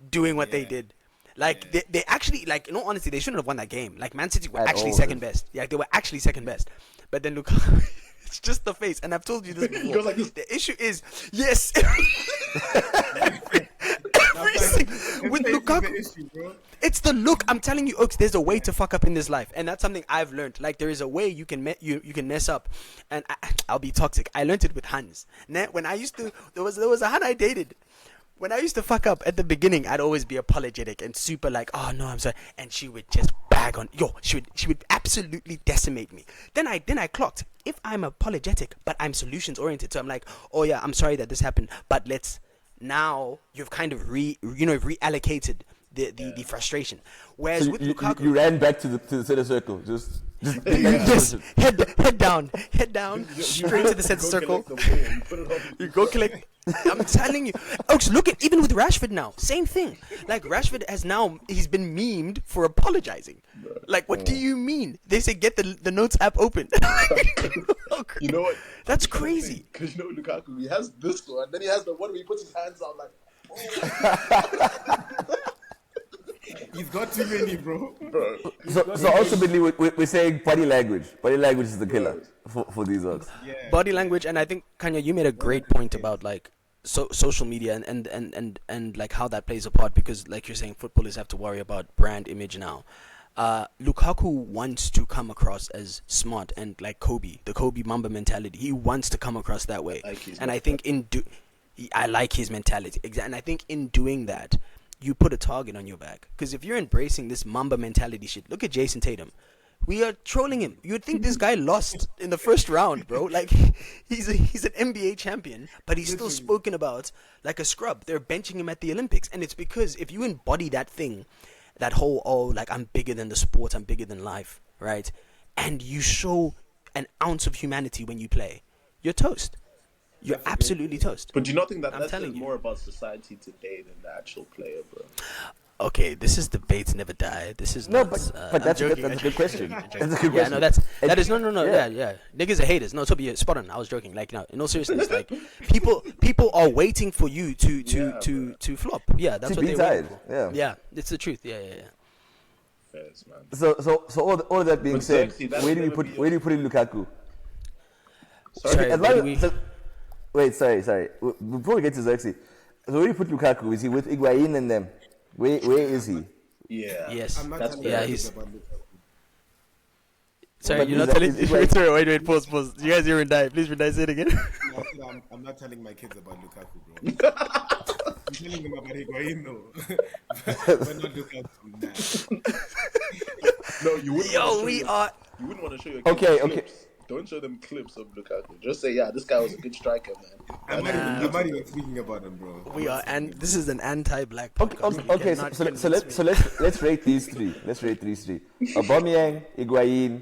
doing what they did. Like they actually, like, in all honesty, they shouldn't have won that game. Like Man City were actually second best. Yeah, they were actually second best. But then Lukaku, it's just the face. And I've told you this before. Like this. The issue is, yes, with Lukaku, it's the look. I'm telling you, Oaks, there's a way to fuck up in this life, and that's something I've learned. Like there is a way you can you can mess up, and I'll be toxic. I learned it with Hans. When I used to, there was a Han I dated. When I used to fuck up at the beginning, I'd always be apologetic and super like, oh no, I'm sorry, and she would just bag on. She would absolutely decimate me. Then I clocked, if I'm apologetic but I'm solutions oriented, so I'm like, oh yeah, I'm sorry that this happened, but now you've kind of reallocated the frustration. Whereas so with Lukaku, you ran back to the center circle, just yes, head down, straight to the center circle. You go collect. I'm telling you, Oaks, look at, even with Rashford now, same thing. Like Rashford he's been memed for apologizing. Like, what do you mean? They say get the notes app open. You know what? That's crazy. Because you know Lukaku, he has this one, and then he has the one where he puts his hands out like. Oh. He's got too many, bro. So ultimately, we're saying body language. Body language is the killer for these odds. Yeah. Body language, and I think Khanya, you made a great point about like social media and like how that plays a part, because like you're saying, footballers have to worry about brand image now. Lukaku wants to come across as smart and like the Kobe Mamba mentality. He wants to come across that way, and I think I like his mentality. And I think in doing that, you put a target on your back. Because if you're embracing this Mamba mentality shit, look at Jason Tatum. We are trolling him. You'd think this guy lost in the first round, bro. Like, he's an NBA champion, but he's still spoken about like a scrub. They're benching him at the Olympics. And it's because if you embody that thing, that whole, like, I'm bigger than the sport, I'm bigger than life, right? And you show an ounce of humanity when you play, you're toast. You're absolutely toast. But do you not think that I'm that's telling you. more about society today than the actual player, bro? Okay, this is debates never die. This is No, not, but that's a good question. That's a good question. No, that is no. Yeah. Niggas are haters. No, Tobi, spot on. I was joking. Like, no, in all seriousness, like people are waiting for you to flop. Yeah, that's what they're waiting for. Yeah, it's the truth. Yeah. Fairs, man. So all that being said, where do you put in Lukaku? Sorry, Sorry. Before we get to Xerxes, so where do you put Lukaku? Is he with Higuain and them? Where is he? Yeah. Yes. I'm not That's telling fair. my he's- kids about Lukaku. Sorry, But you're not is that- telling. Wait, pause. You guys hear Rindai? Please, Rindai, say it again. I said I'm not telling my kids about Lukaku, bro. I'm telling them about Higuain, though. but not Lukaku, nah. No, you wouldn't Yo, want to show we your, are. You wouldn't want to show your kids Okay, clips. Don't show them clips of Lukaku. Just say, yeah, this guy was a good striker, man. I'm not even speaking about him, bro. We are, and this is an anti-black Okay, podcast. You okay. cannot So convince me. let's rate these three. Let's rate these three: Aubameyang, Higuain,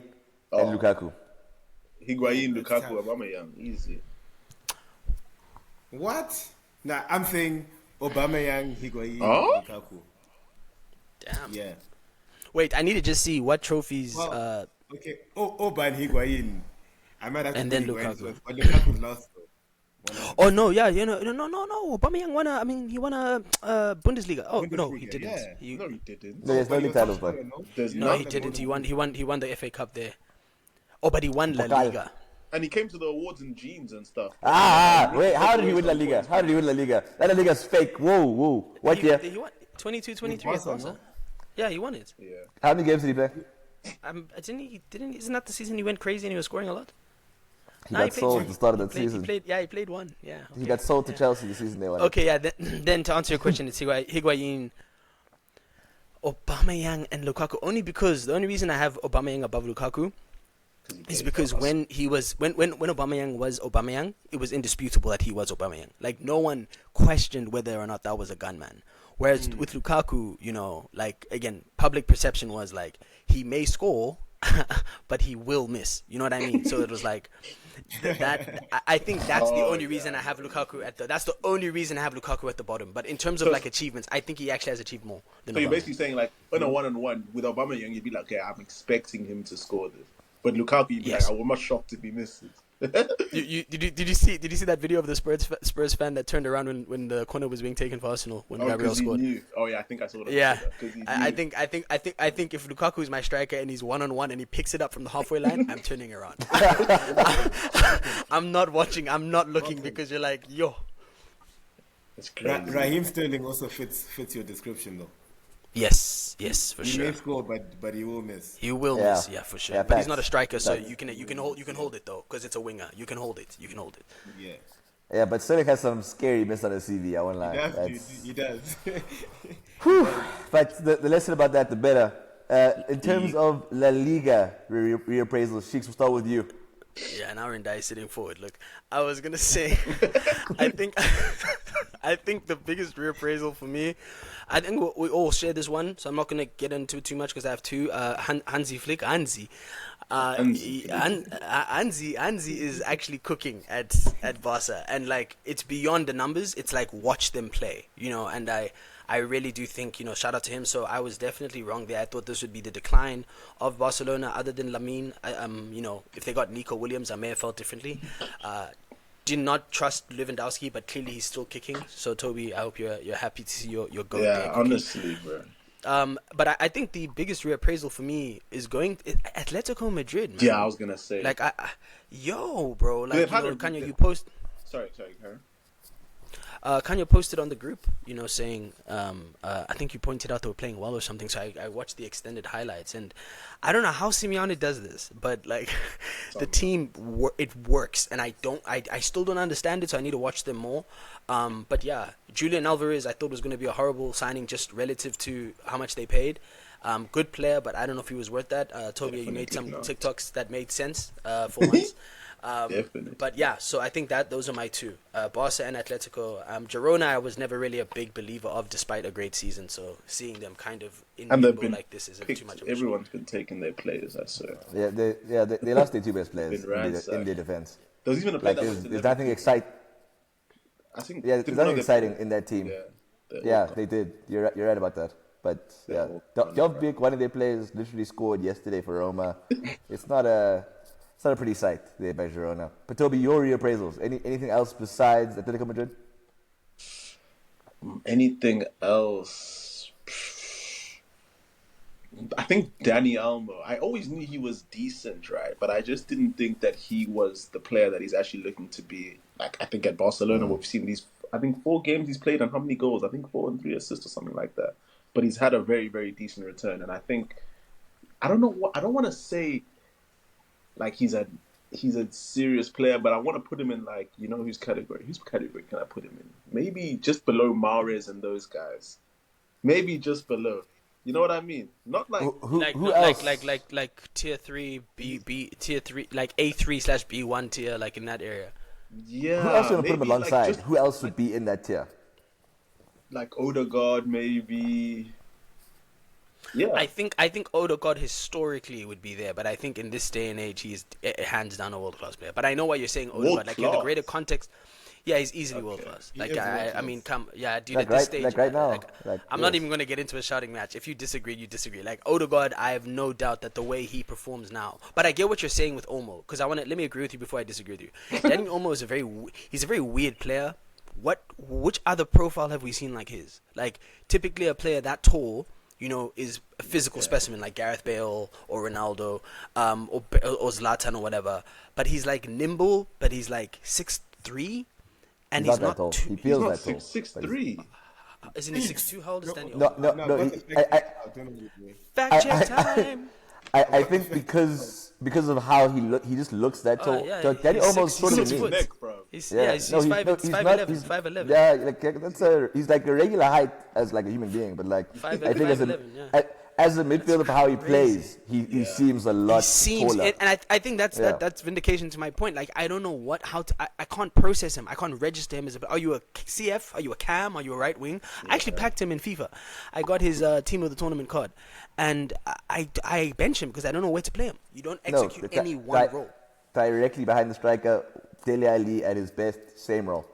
and Lukaku. Higuain, That's Lukaku, tough. Aubameyang, easy. What? Nah, I'm saying Aubameyang, Higuain, Oh? Lukaku. Damn. Yeah. Wait, I need to just see what trophies. Well, okay. Oban, Higuain. I might have to And put then Higuain Lukaku. first, but Lukaku lost, though. Oh no, yeah, no. Aubameyang won a. I mean, he won a Bundesliga. Oh no, he Bundesliga, didn't. yeah. He, No, he didn't. No, there's no But he league was titles, top but scorer, no? There's no, not. he didn't. He won the FA Cup there. Oh, but he won La Pokal. Liga. And he came to the awards in jeans and stuff. Wait, how did he win La Liga? How did he win La Liga? That La Liga's fake. Whoa. What year? He won 22, 23 at Barca, Barca. no? Yeah, he won it. Yeah. How many games did he play? Isn't that the season he went crazy and he was scoring a lot? He Nah, got sold at the start of that season. He played one. Yeah. He got sold to Chelsea the season they won. Okay, yeah. Then to answer your question, it's Higuain, Aubameyang, and Lukaku. The only reason I have Aubameyang above Lukaku is because when Aubameyang was Aubameyang, it was indisputable that he was Aubameyang. Like no one questioned whether or not that was a gunman. Whereas with Lukaku, like again, public perception was like he may score, but he will miss. You know what I mean? So it was like that. I think that's the only reason I have Lukaku That's the only reason I have Lukaku at the bottom. But in terms of like achievements, I think he actually has achieved more than So you're Aubameyang. basically saying, like, on a one-on-one with Aubameyang, you'd be like, okay, I'm expecting him to score this. But Lukaku, you'd be Yes. like, I'm much shocked if he misses. Did you see that video of the Spurs fan that turned around when the corner was being taken for Arsenal when Gabriel because he scored? knew. Oh, yeah, I think I saw that. Yeah, 'Cause he I knew. think if Lukaku is my striker and he's 1-on-1 and he picks it up from the halfway line, I'm turning around. I'm not watching. I'm not looking because you're like, yo. It's crazy. Raheem Sterling also fits your description, though. Yes, for He sure. may score, but he will miss. He will Yeah. miss, yeah, for sure. Yeah, But he's facts. not a striker, so Facts. you can hold it though, because it's a winger. You can hold it. Yeah. Yeah, but Sterling has some scary miss on his CV. I won't lie. He does. But the lesson about that, the better. In terms of La Liga reappraisal, Sheiks, we'll start with you. Yeah, now Rindai is sitting forward. Look, I was gonna say, I think the biggest reappraisal for me, I think we all share this one, so I'm not gonna get into it too much because I have two. Hansi Flick, Hansi is actually cooking at Barca, and like it's beyond the numbers. It's like watch them play, and I really do think, shout out to him. So I was definitely wrong there. I thought this would be the decline of Barcelona other than Lamine. If they got Nico Williams, I may have felt differently. Did not trust Lewandowski, but clearly he's still kicking. So Tobi, I hope you're happy to see your goal there Yeah, kicking. honestly, bro. But I think the biggest reappraisal for me is going Atletico Madrid, man. Yeah, I was going to say. Like, bro, like, They've had Khanya, you post... Sorry, Karen. Khanya posted on the group, saying, I think you pointed out they were playing well or something. So I watched the extended highlights, and I don't know how Simeone does this, but like the team, it works, and I still don't understand it. So I need to watch them more. But yeah, Julian Alvarez, I thought was going to be a horrible signing just relative to how much they paid. Good player, but I don't know if he was worth that. Tobi, you made some TikToks that made sense for once. Definitely. But yeah, so I think that those are my two, Barca and Atletico. Girona, I was never really a big believer of, despite a great season. So seeing them kind of in limbo like this isn't too much of a shock. Everyone's been taking their players, I swear. Yeah, they lost their two best players Been ransacked. in their defense. There was even a player Like, that was in there's the- nothing exciting. I think. Yeah, did there's one of nothing their- exciting in that team. Yeah. Yeah, they did. You're right about that. But yeah, all gone, Dovbyk, one of their players, literally scored yesterday for Roma. It's not a pretty sight there by Girona. But Tobi, your reappraisals. Anything else besides Atletico Madrid? Anything else? I think Dani Almo. I always knew he was decent, right? But I just didn't think that he was the player that he's actually looking to be. Like, I think at Barcelona, we've seen these, I think 4 games he's played and how many goals? I think 4 and 3 assists or something like that. but he's had a very, very decent return. And I think I don't know what I don't want to say like he's a serious player, but I want to put him in like whose category? Whose category can I put him in? Maybe just below Mahrez and those guys. Maybe just below. You know what I mean? Not like who else? Like tier 3 tier 3 like A3/B1 tier, like in that area. Yeah. Who else you want to put him maybe, alongside? like, Who else would be in that tier? Like Odegaard, maybe. Yeah. I think Odegaard historically would be there, but I think in this day and age he's hands down a world class player. But I know why you're saying Odegaard. Like in the greater context, yeah, he's easily world class. Like I mean, dude, Like at this stage, right now. I'm not even gonna get into a shouting match. If you disagree, you disagree. Like Odegaard, I have no doubt that the way he performs now. But I get what you're saying with Olmo, because let me agree with you before I disagree with you. Danny Olmo is he's a very weird player. Which other profile have we seen like his? Like typically a player that tall, is a physical specimen like Gareth Bale or Ronaldo, or Zlatan or whatever. But he's like nimble, but he's like 6'3", and he's not tall. too. He feels not that tall. 6'3". Isn't he 6'2"? How old is Danny? No. Fact check time. I think because of how he just looks that tall. Yeah, Danny he's almost sort of 6 foot. Neck, bro. He's not. 5'11". Yeah, like he's like a regular height as like a human being, but like 5'11", I think yeah. as a midfielder for how he plays, he seems a lot taller. And I think that's vindication to my point. Like I don't know I can't process him. I can't register him as are you a CF? Are you a cam? Are you a right wing? I actually packed him in FIFA. I got his team of the tournament card, and I bench him because I don't know where to play him. You don't execute any one role. Directly behind the striker, Dele Alli at his best, same role.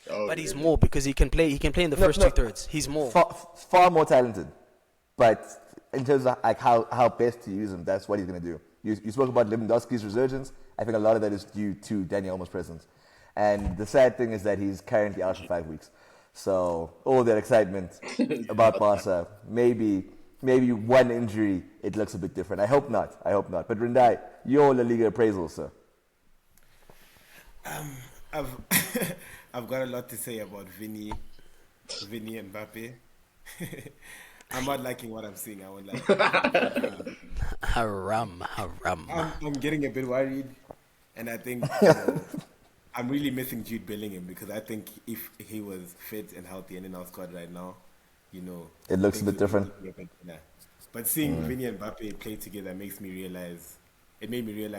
But he's more because he can play. He can play in the first 2/3. He's more far more talented, but in terms of like how best to use him, that's what he's going to do. You spoke about Lewandowski's resurgence. I think a lot of that is due to Dani Olmo's presence. And the sad thing is that he's currently out for 5 weeks. So all that excitement about Barca, maybe one injury, it looks a bit different. I hope not. But Rindai, your La Liga appraisal, sir. I've got a lot to say about Vinny and Mbappe. I'm not liking what I'm seeing. I won't like. Haram. I'm getting a bit worried, and I think I'm really missing Jude Bellingham because I think if he was fit and healthy and in our squad right now, it looks a bit different. But seeing Vinny and Mbappe play together made me realize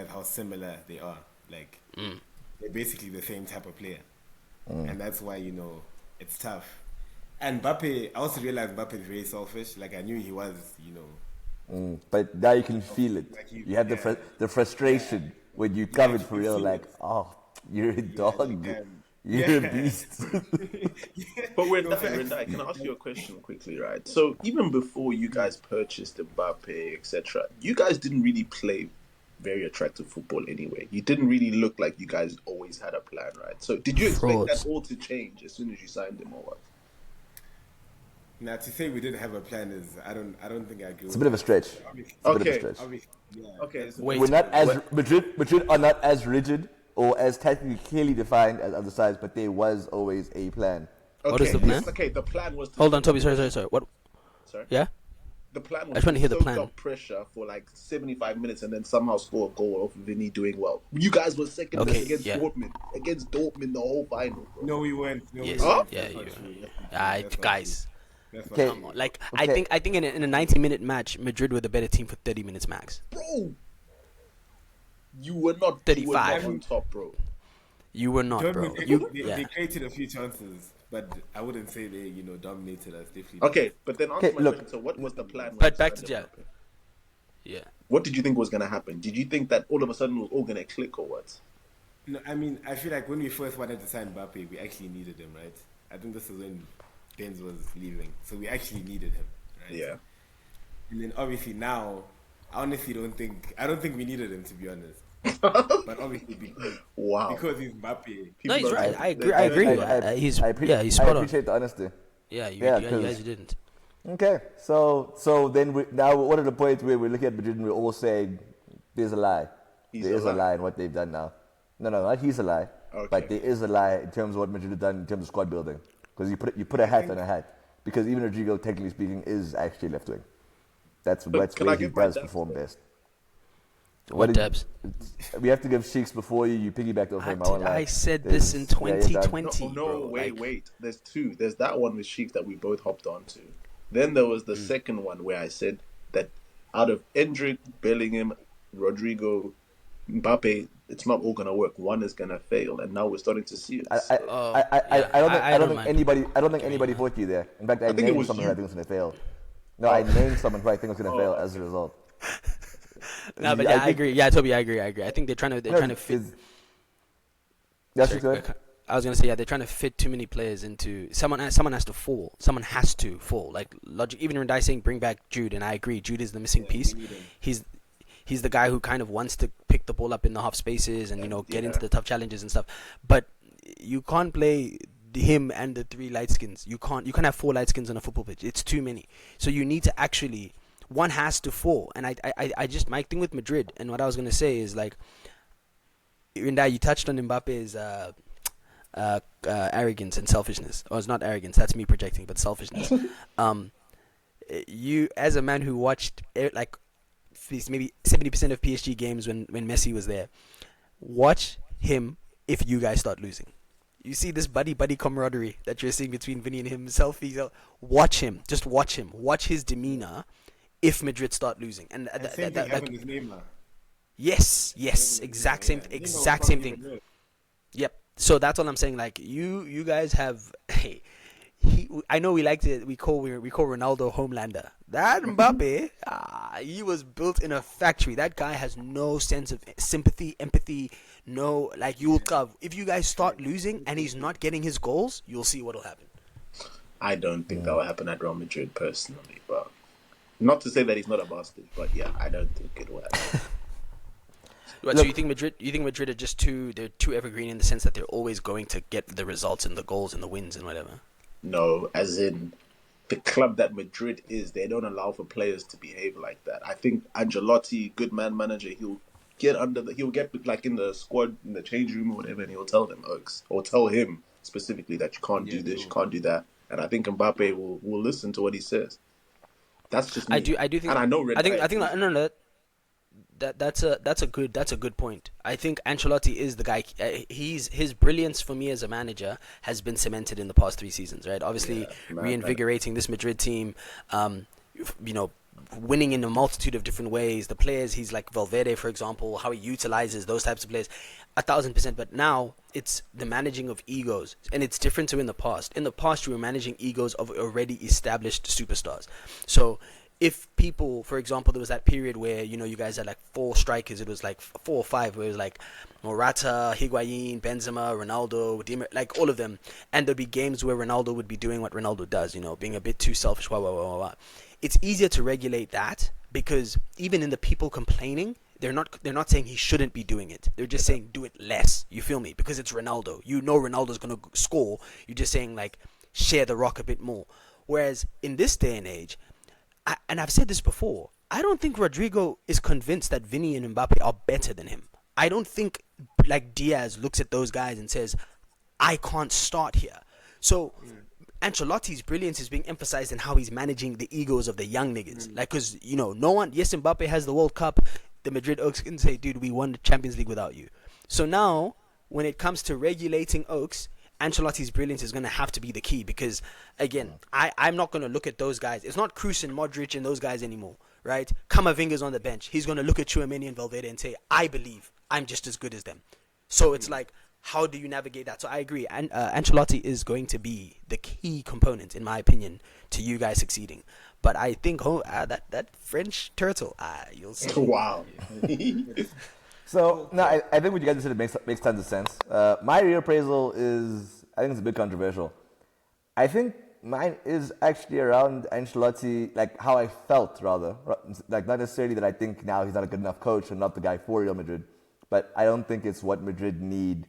how similar they are. Like they're basically the same type of player, and that's why it's tough. And Mbappe, I also realized Mbappe is very selfish. Like I knew he was, But now you can feel it. Like you have the frustration when you covered for real. Like, you're a dog. You're a beast. But Rindai, can I ask you a question quickly, right? So even before you guys purchased Mbappe, etc., you guys didn't really play very attractive football anyway. You didn't really look like you guys always had a plan, right? So did you expect that all to change as soon as you signed him or what? Now to say we didn't have a plan is I don't think I agree. It's a bit of a stretch. Okay. Okay. We're not as Madrid are not as rigid or as technically clearly defined as other sides, but there was always a plan. Okay. What is the plan? Okay, the plan was to hold on, Toby. Sorry. What? Sorry. Yeah. The plan was I just want to hear the plan. Up pressure for like 75 minutes and then somehow score a goal off Vinny doing well. You guys were second against Dortmund. Against Dortmund the whole final. Bro. No, we weren't. Yes. Yeah. Guys. Okay. Like I think in a 90-minute match, Madrid were the better team for 30 minutes max. Bro, you were not 35 on top, bro. You were not, bro. They created a few chances, but I wouldn't say they dominated us. Definitely. Okay, but then answer my question. So what was the plan? But back to yeah. What did you think was gonna happen? Did you think that all of a sudden it was all gonna click or what? No, I mean I feel like when we first wanted to sign Mbappe, we actually needed him, right? I think this is when Benz was leaving, so we actually needed him, right? Yeah. And then obviously now, I honestly don't think we needed him, to be honest. But obviously because he's Mbappe. No, he's right. I agree. He's spot on. I appreciate the honesty. Yeah, you guys didn't. Okay, so then now what are the points where we're looking at Madrid and we're all saying there's a lie. There is a lie in what they've done now. No, not he's a lie. Okay. But there is a lie in terms of what Madrid have done in terms of squad building. Because you put a hat on a hat. because even Rodrigo, technically speaking, is actually left wing. That's can I where he give my does depth perform though? best. What depths? We have to give Sheiks before you piggybacked off him. I said this in There's- yeah, you're done. 2020, No, bro. wait. There's two. There's that one with Sheik that we both hopped onto. Then there was the second one where I said that out of Endrick, Bellingham, Rodrigo, Mbappe, it's not all gonna work. One is gonna fail, and now we're starting to see it. I don't think anybody fought you there. In fact, I think it named was someone you. who I think was going to fail. No, I named someone who I think was going to fail as a result. No, but I agree. Yeah, Toby, I agree. I think they're trying to fit. That's Sorry, good. I was gonna say, yeah, they're trying to fit too many players into someone has to fall. Someone has to fall. Like logic. Even Rindai saying bring back Jude, and I agree. Jude is the missing piece. He's the guy who kind of wants to pick the ball up in the half spaces and get into the tough challenges and stuff. But you can't play him and the three light skins. You can't have four light skins on a football pitch. It's too many. So you need to actually, one has to fall. And I just, my thing with Madrid and what I was gonna say is like, Rindai, you touched on Mbappe's arrogance and selfishness. Or it's not arrogance, that's me projecting, but selfishness. You, as a man who watched like maybe 70% of PSG games when Messi was there, watch him if you guys start losing. You see this buddy camaraderie that you're seeing between Vinny and him, selfies. Watch him, just watch him. Watch his demeanor if Madrid start losing. And same thing happened with Neymar. Yes, exact same thing. Yep. So that's all I'm saying. Like you guys have. Hey, I know we call Ronaldo Homelander. That Mbappe, he was built in a factory. That guy has no sense of sympathy, empathy. No, like you'll cover. If you guys start losing and he's not getting his goals, you'll see what'll happen. I don't think that will happen at Real Madrid personally, but not to say that he's not a bastard, but yeah, I don't think it will happen. So you think Madrid are just they're too evergreen in the sense that they're always going to get the results and the goals and the wins and whatever? No, as in the club that Madrid is, they don't allow for players to behave like that. I think Ancelotti, good man manager, he'll get like in the squad, in the change room or whatever, and he'll tell them, or tell him specifically that you can't do this, you can't do that. And I think Mbappe will listen to what he says. That's just me. I do think, and I know. That's a good point. I think Ancelotti is the guy. His brilliance for me as a manager has been cemented in the past 3 seasons, right? Obviously, reinvigorating this Madrid team, winning in a multitude of different ways. The players, he's like Valverde, for example, how he utilizes those types of players, 1,000%. But now it's the managing of egos, and it's different to in the past. In the past, you were managing egos of already established superstars. So if people, for example, there was that period where, you guys had like 4 strikers, it was like 4 or 5, where it was like Morata, Higuain, Benzema, Ronaldo, like all of them. And there'd be games where Ronaldo would be doing what Ronaldo does, being a bit too selfish, It's easier to regulate that because even in the people complaining, they're not saying he shouldn't be doing it. They're just saying do it less. You feel me? Because it's Ronaldo. Ronaldo's going to score. You're just saying like share the rock a bit more. Whereas in this day and age, and I've said this before, I don't think Rodrigo is convinced that Vinny and Mbappe are better than him. I don't think like Diaz looks at those guys and says, I can't start here. So Ancelotti's brilliance is being emphasized in how he's managing the egos of the young niggas. Like, because, no one, yes, Mbappe has the World Cup. The Madrid Oaks can say, dude, we won the Champions League without you. So now, when it comes to regulating Oaks, Ancelotti's brilliance is going to have to be the key because, again, I'm not going to look at those guys. It's not Kroos and Modric and those guys anymore, right? Kamavinga's on the bench. He's going to look at Tchouaméni and Valverde and say, I believe I'm just as good as them. So it's like, how do you navigate that? So I agree. And Ancelotti is going to be the key component, in my opinion, to you guys succeeding. But I think that French turtle, you'll see. Wow. So, no, I think what you guys said makes tons of sense. My reappraisal is, I think it's a bit controversial. I think mine is actually around Ancelotti, like how I felt, rather. Like, not necessarily that I think now he's not a good enough coach and not the guy for Real Madrid, but I don't think it's what Madrid need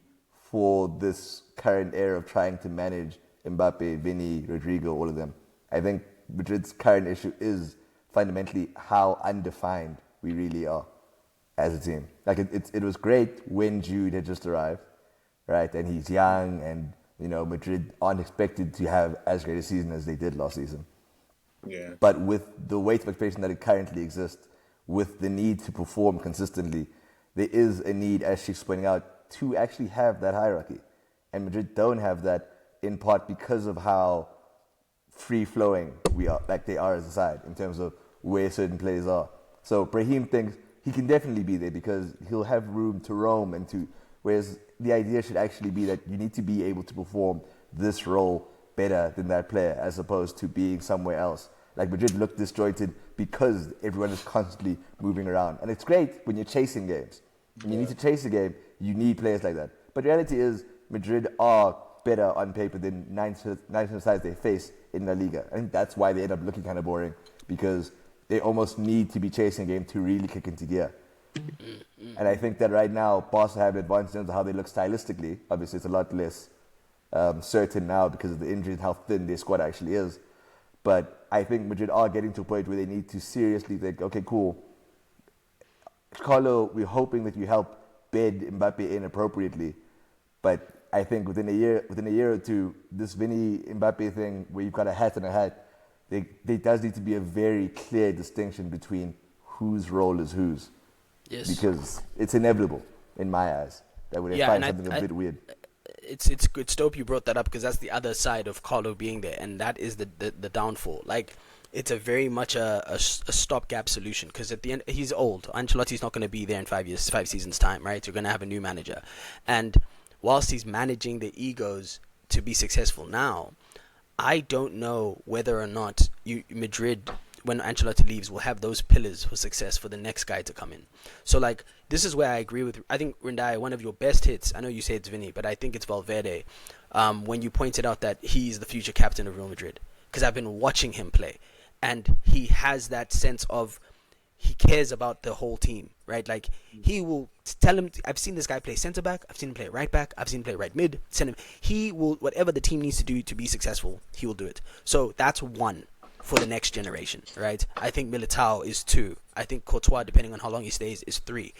for this current era of trying to manage Mbappe, Vinny, Rodrigo, all of them. I think Madrid's current issue is fundamentally how undefined we really are as a team. Like it was great when Jude had just arrived, right? And he's young and Madrid aren't expected to have as great a season as they did last season. Yeah. But with the weight of expectation that it currently exists, with the need to perform consistently, there is a need, as she's pointing out, to actually have that hierarchy. And Madrid don't have that, in part because of how free-flowing they are as a side in terms of where certain players are. So Brahim thinks he can definitely be there because he'll have room to roam whereas the idea should actually be that you need to be able to perform this role better than that player as opposed to being somewhere else. Like Madrid looked disjointed because everyone is constantly moving around. And it's great when you're chasing games. When you need to chase a game, you need players like that. But the reality is Madrid are better on paper than 90% of the sides they face in La Liga. I think that's why they end up looking kind of boring, because they almost need to be chasing a game to really kick into gear. And I think that right now, Barca have an advantage in terms of how they look stylistically. Obviously, it's a lot less certain now because of the injuries and how thin their squad actually is. But I think Madrid are getting to a point where they need to seriously think, okay, cool, Carlo, we're hoping that you help bed Mbappe in appropriately. But I think within a year or two, this Vinny Mbappe thing where you've got a hat and a hat, there does need to be a very clear distinction between whose role is whose. Yes. Because it's inevitable, in my eyes, that when they find something a bit weird. It's dope you brought that up because that's the other side of Carlo being there, and that is the downfall. Like, it's a very much a stopgap solution because at the end, he's old. Ancelotti's not going to be there in 5 seasons time, right? You're going to have a new manager. And whilst he's managing the egos to be successful now, I don't know whether or not Madrid, when Ancelotti leaves, will have those pillars for success for the next guy to come in. So, like, this is where I agree with... I think, Rindai, one of your best hits, I know you say it's Vinny, but I think it's Valverde, when you pointed out that he's the future captain of Real Madrid. Because I've been watching him play. And he has that sense of... He cares about the whole team, right? Like, he will tell him... I've seen this guy play centre-back. I've seen him play right-back. I've seen him play right-mid. He will... Whatever the team needs to do to be successful, he will do it. So, that's one for the next generation, right? I think Militao is 2. I think Courtois, depending on how long he stays, is 3.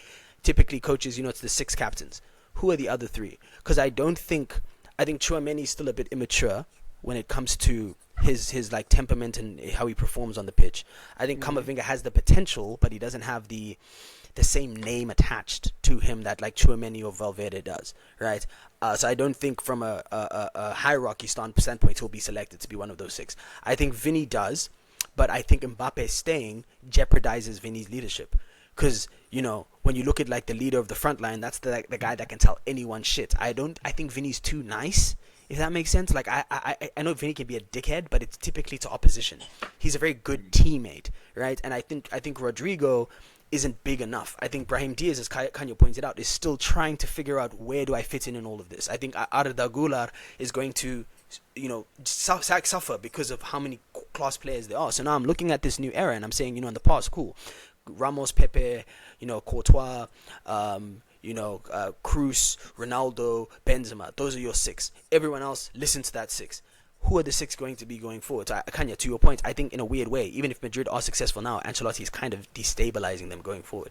Typically, coaches, it's the 6 captains. Who are the other 3? Because I think Tchouaméni is still a bit immature when it comes to his like temperament and how he performs on the pitch. I think Camavinga has the potential, but he doesn't have the same name attached to him that like Tchouaméni or Valverde does, right? So I don't think from a hierarchy standpoint he'll be selected to be one of those 6. I think Vinny does, but I think Mbappe staying jeopardizes Vinny's leadership. Because, when you look at like the leader of the front line, that's the guy that can tell anyone shit. I think Vinny's too nice, if that makes sense. Like, I know Vinny can be a dickhead, but it's typically to opposition. He's a very good teammate, right? And I think Rodrigo isn't big enough. I think Brahim Diaz, as Khanya pointed out, is still trying to figure out where do I fit in all of this. I think Arda Güler is going to, suffer because of how many class players there are. So now I'm looking at this new era and I'm saying, in the past, cool. Ramos, Pepe, Courtois, Cruz, Ronaldo, Benzema. Those are your 6. Everyone else, listen to that 6. Who are the 6 going to be going forward? So, Khanya, to your point, I think in a weird way, even if Madrid are successful now, Ancelotti is kind of destabilizing them going forward.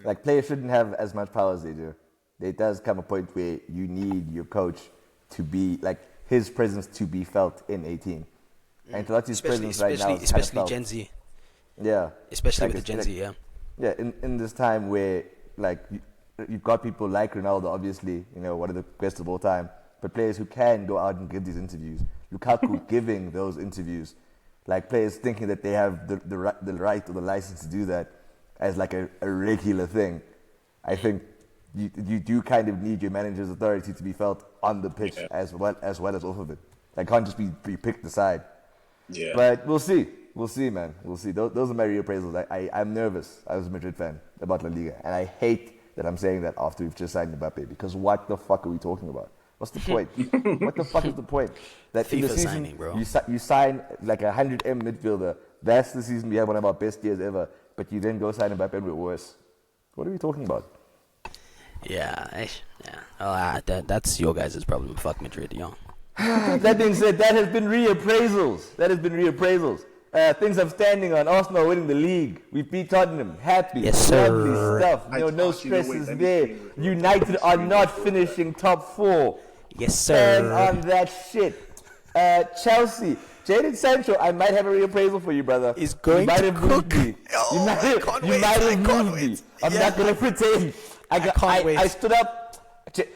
Like, players shouldn't have as much power as they do. There does come a point where you need your coach to be, like, his presence to be felt in 18. Ancelotti's presence right now is especially kind of Gen Z. Yeah. Especially like with the Gen Z, yeah. Yeah, in this time where, like, you've got people like Ronaldo, obviously, one of the best of all time, but players who can go out and give these interviews. Lukaku giving those interviews. Like, players thinking that they have the right or the license to do that as, like, a regular thing. I think you do kind of need your manager's authority to be felt on the pitch as well as off of it. Like, can't just be picked aside. Yeah. But we'll see. We'll see, man. We'll see. Those are my reappraisals. I'm nervous. I was a Madrid fan about La Liga. And I hate that I'm saying that after we've just signed Mbappe. Because what the fuck are we talking about? What's the point? What the fuck is the point? That FIFA in the season, signing, bro. You sign like a 100M midfielder. That's the season we had one of our best years ever. But you then go sign Mbappe and we're worse. What are we talking about? Yeah. Oh, that's your guys' problem. Fuck Madrid, yo. That being said, that has been reappraisals. Things I'm standing on. Arsenal winning the league. We beat Tottenham. Happy. Yes, sir. Lovely stuff. No stresses there. United are not finishing top 4. Yes, And sir. on that shit, Chelsea, Jadon Sancho, I might have a reappraisal for you, brother. Is going you might to have moved cook. me. Oh, you might I have, can't you wait. might I have can't moved me. wait. I'm Yeah. not gonna pretend. can't wait. I stood up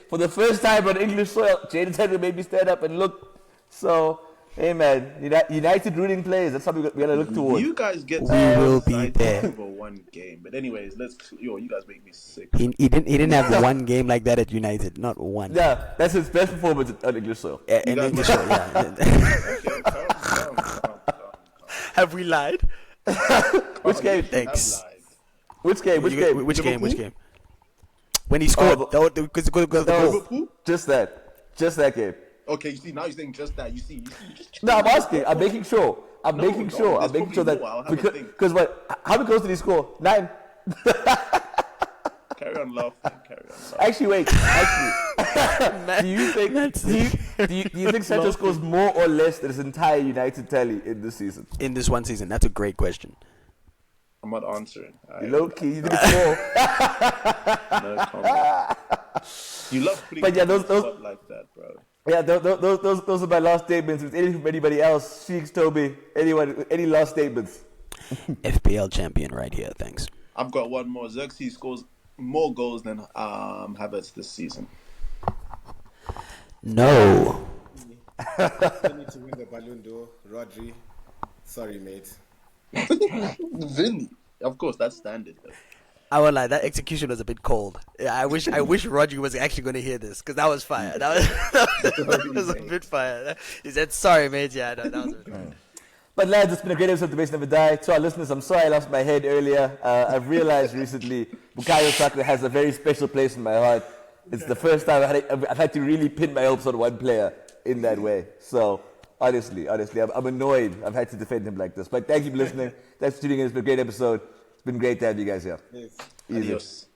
for the first time on English soil. Jadon Sancho made me stand up and look. So, hey man, United rooting players. That's something we gotta look towards. You guys get We will be excited there. over one game. But anyways, you guys make me sick. He didn't have one game like that at United. Not one. Yeah, that's his best performance on English soil. And guys English, like- yeah. Okay, calm. Have we lied? Which game? Thanks. Which game? Which game? Which game? When he scored, because Liverpool? Just that game. Okay, you see, now you're saying just that. You just No, I'm asking. I'm making sure. I'm making sure there's that probably more. I'll have a think. because what? How many goals did he score? 9. Carry on laughing. Actually, wait. Do you think Sancho scores more or less than his entire United tally in this season? in this one season? That's a great question. I'm not answering. Low key, you think it's more. No comment. You love putting But yeah, people those- on the spot like that, bro. Yeah, those are my last statements. If anything from anybody else, Sheiks, Tobi, anyone, any last statements? FPL champion right here. Thanks. I've got one more. Xerxes scores more goals than Havertz this season. No. I need to win the Ballon d'Or. Rodri. Sorry, mate. Vinny. Of course, that's standard. Though. I won't lie, that execution was a bit cold. Yeah, I wish Roger was actually going to hear this, because that was fire. That was a bit fire. He said, sorry, mate. Yeah, no, that was a bit fire. But lads, it's been a great episode of The Base Never Die. To our listeners, I'm sorry I lost my head earlier. I've realized recently Bukayo Saka has a very special place in my heart. It's the first time I've had to really pin my hopes on one player in that way. So, honestly, I'm annoyed I've had to defend him like this. But thank you for listening. Thanks for tuning in. It's been a great episode. It's been great to have you guys here. Yes. Easy. Adios.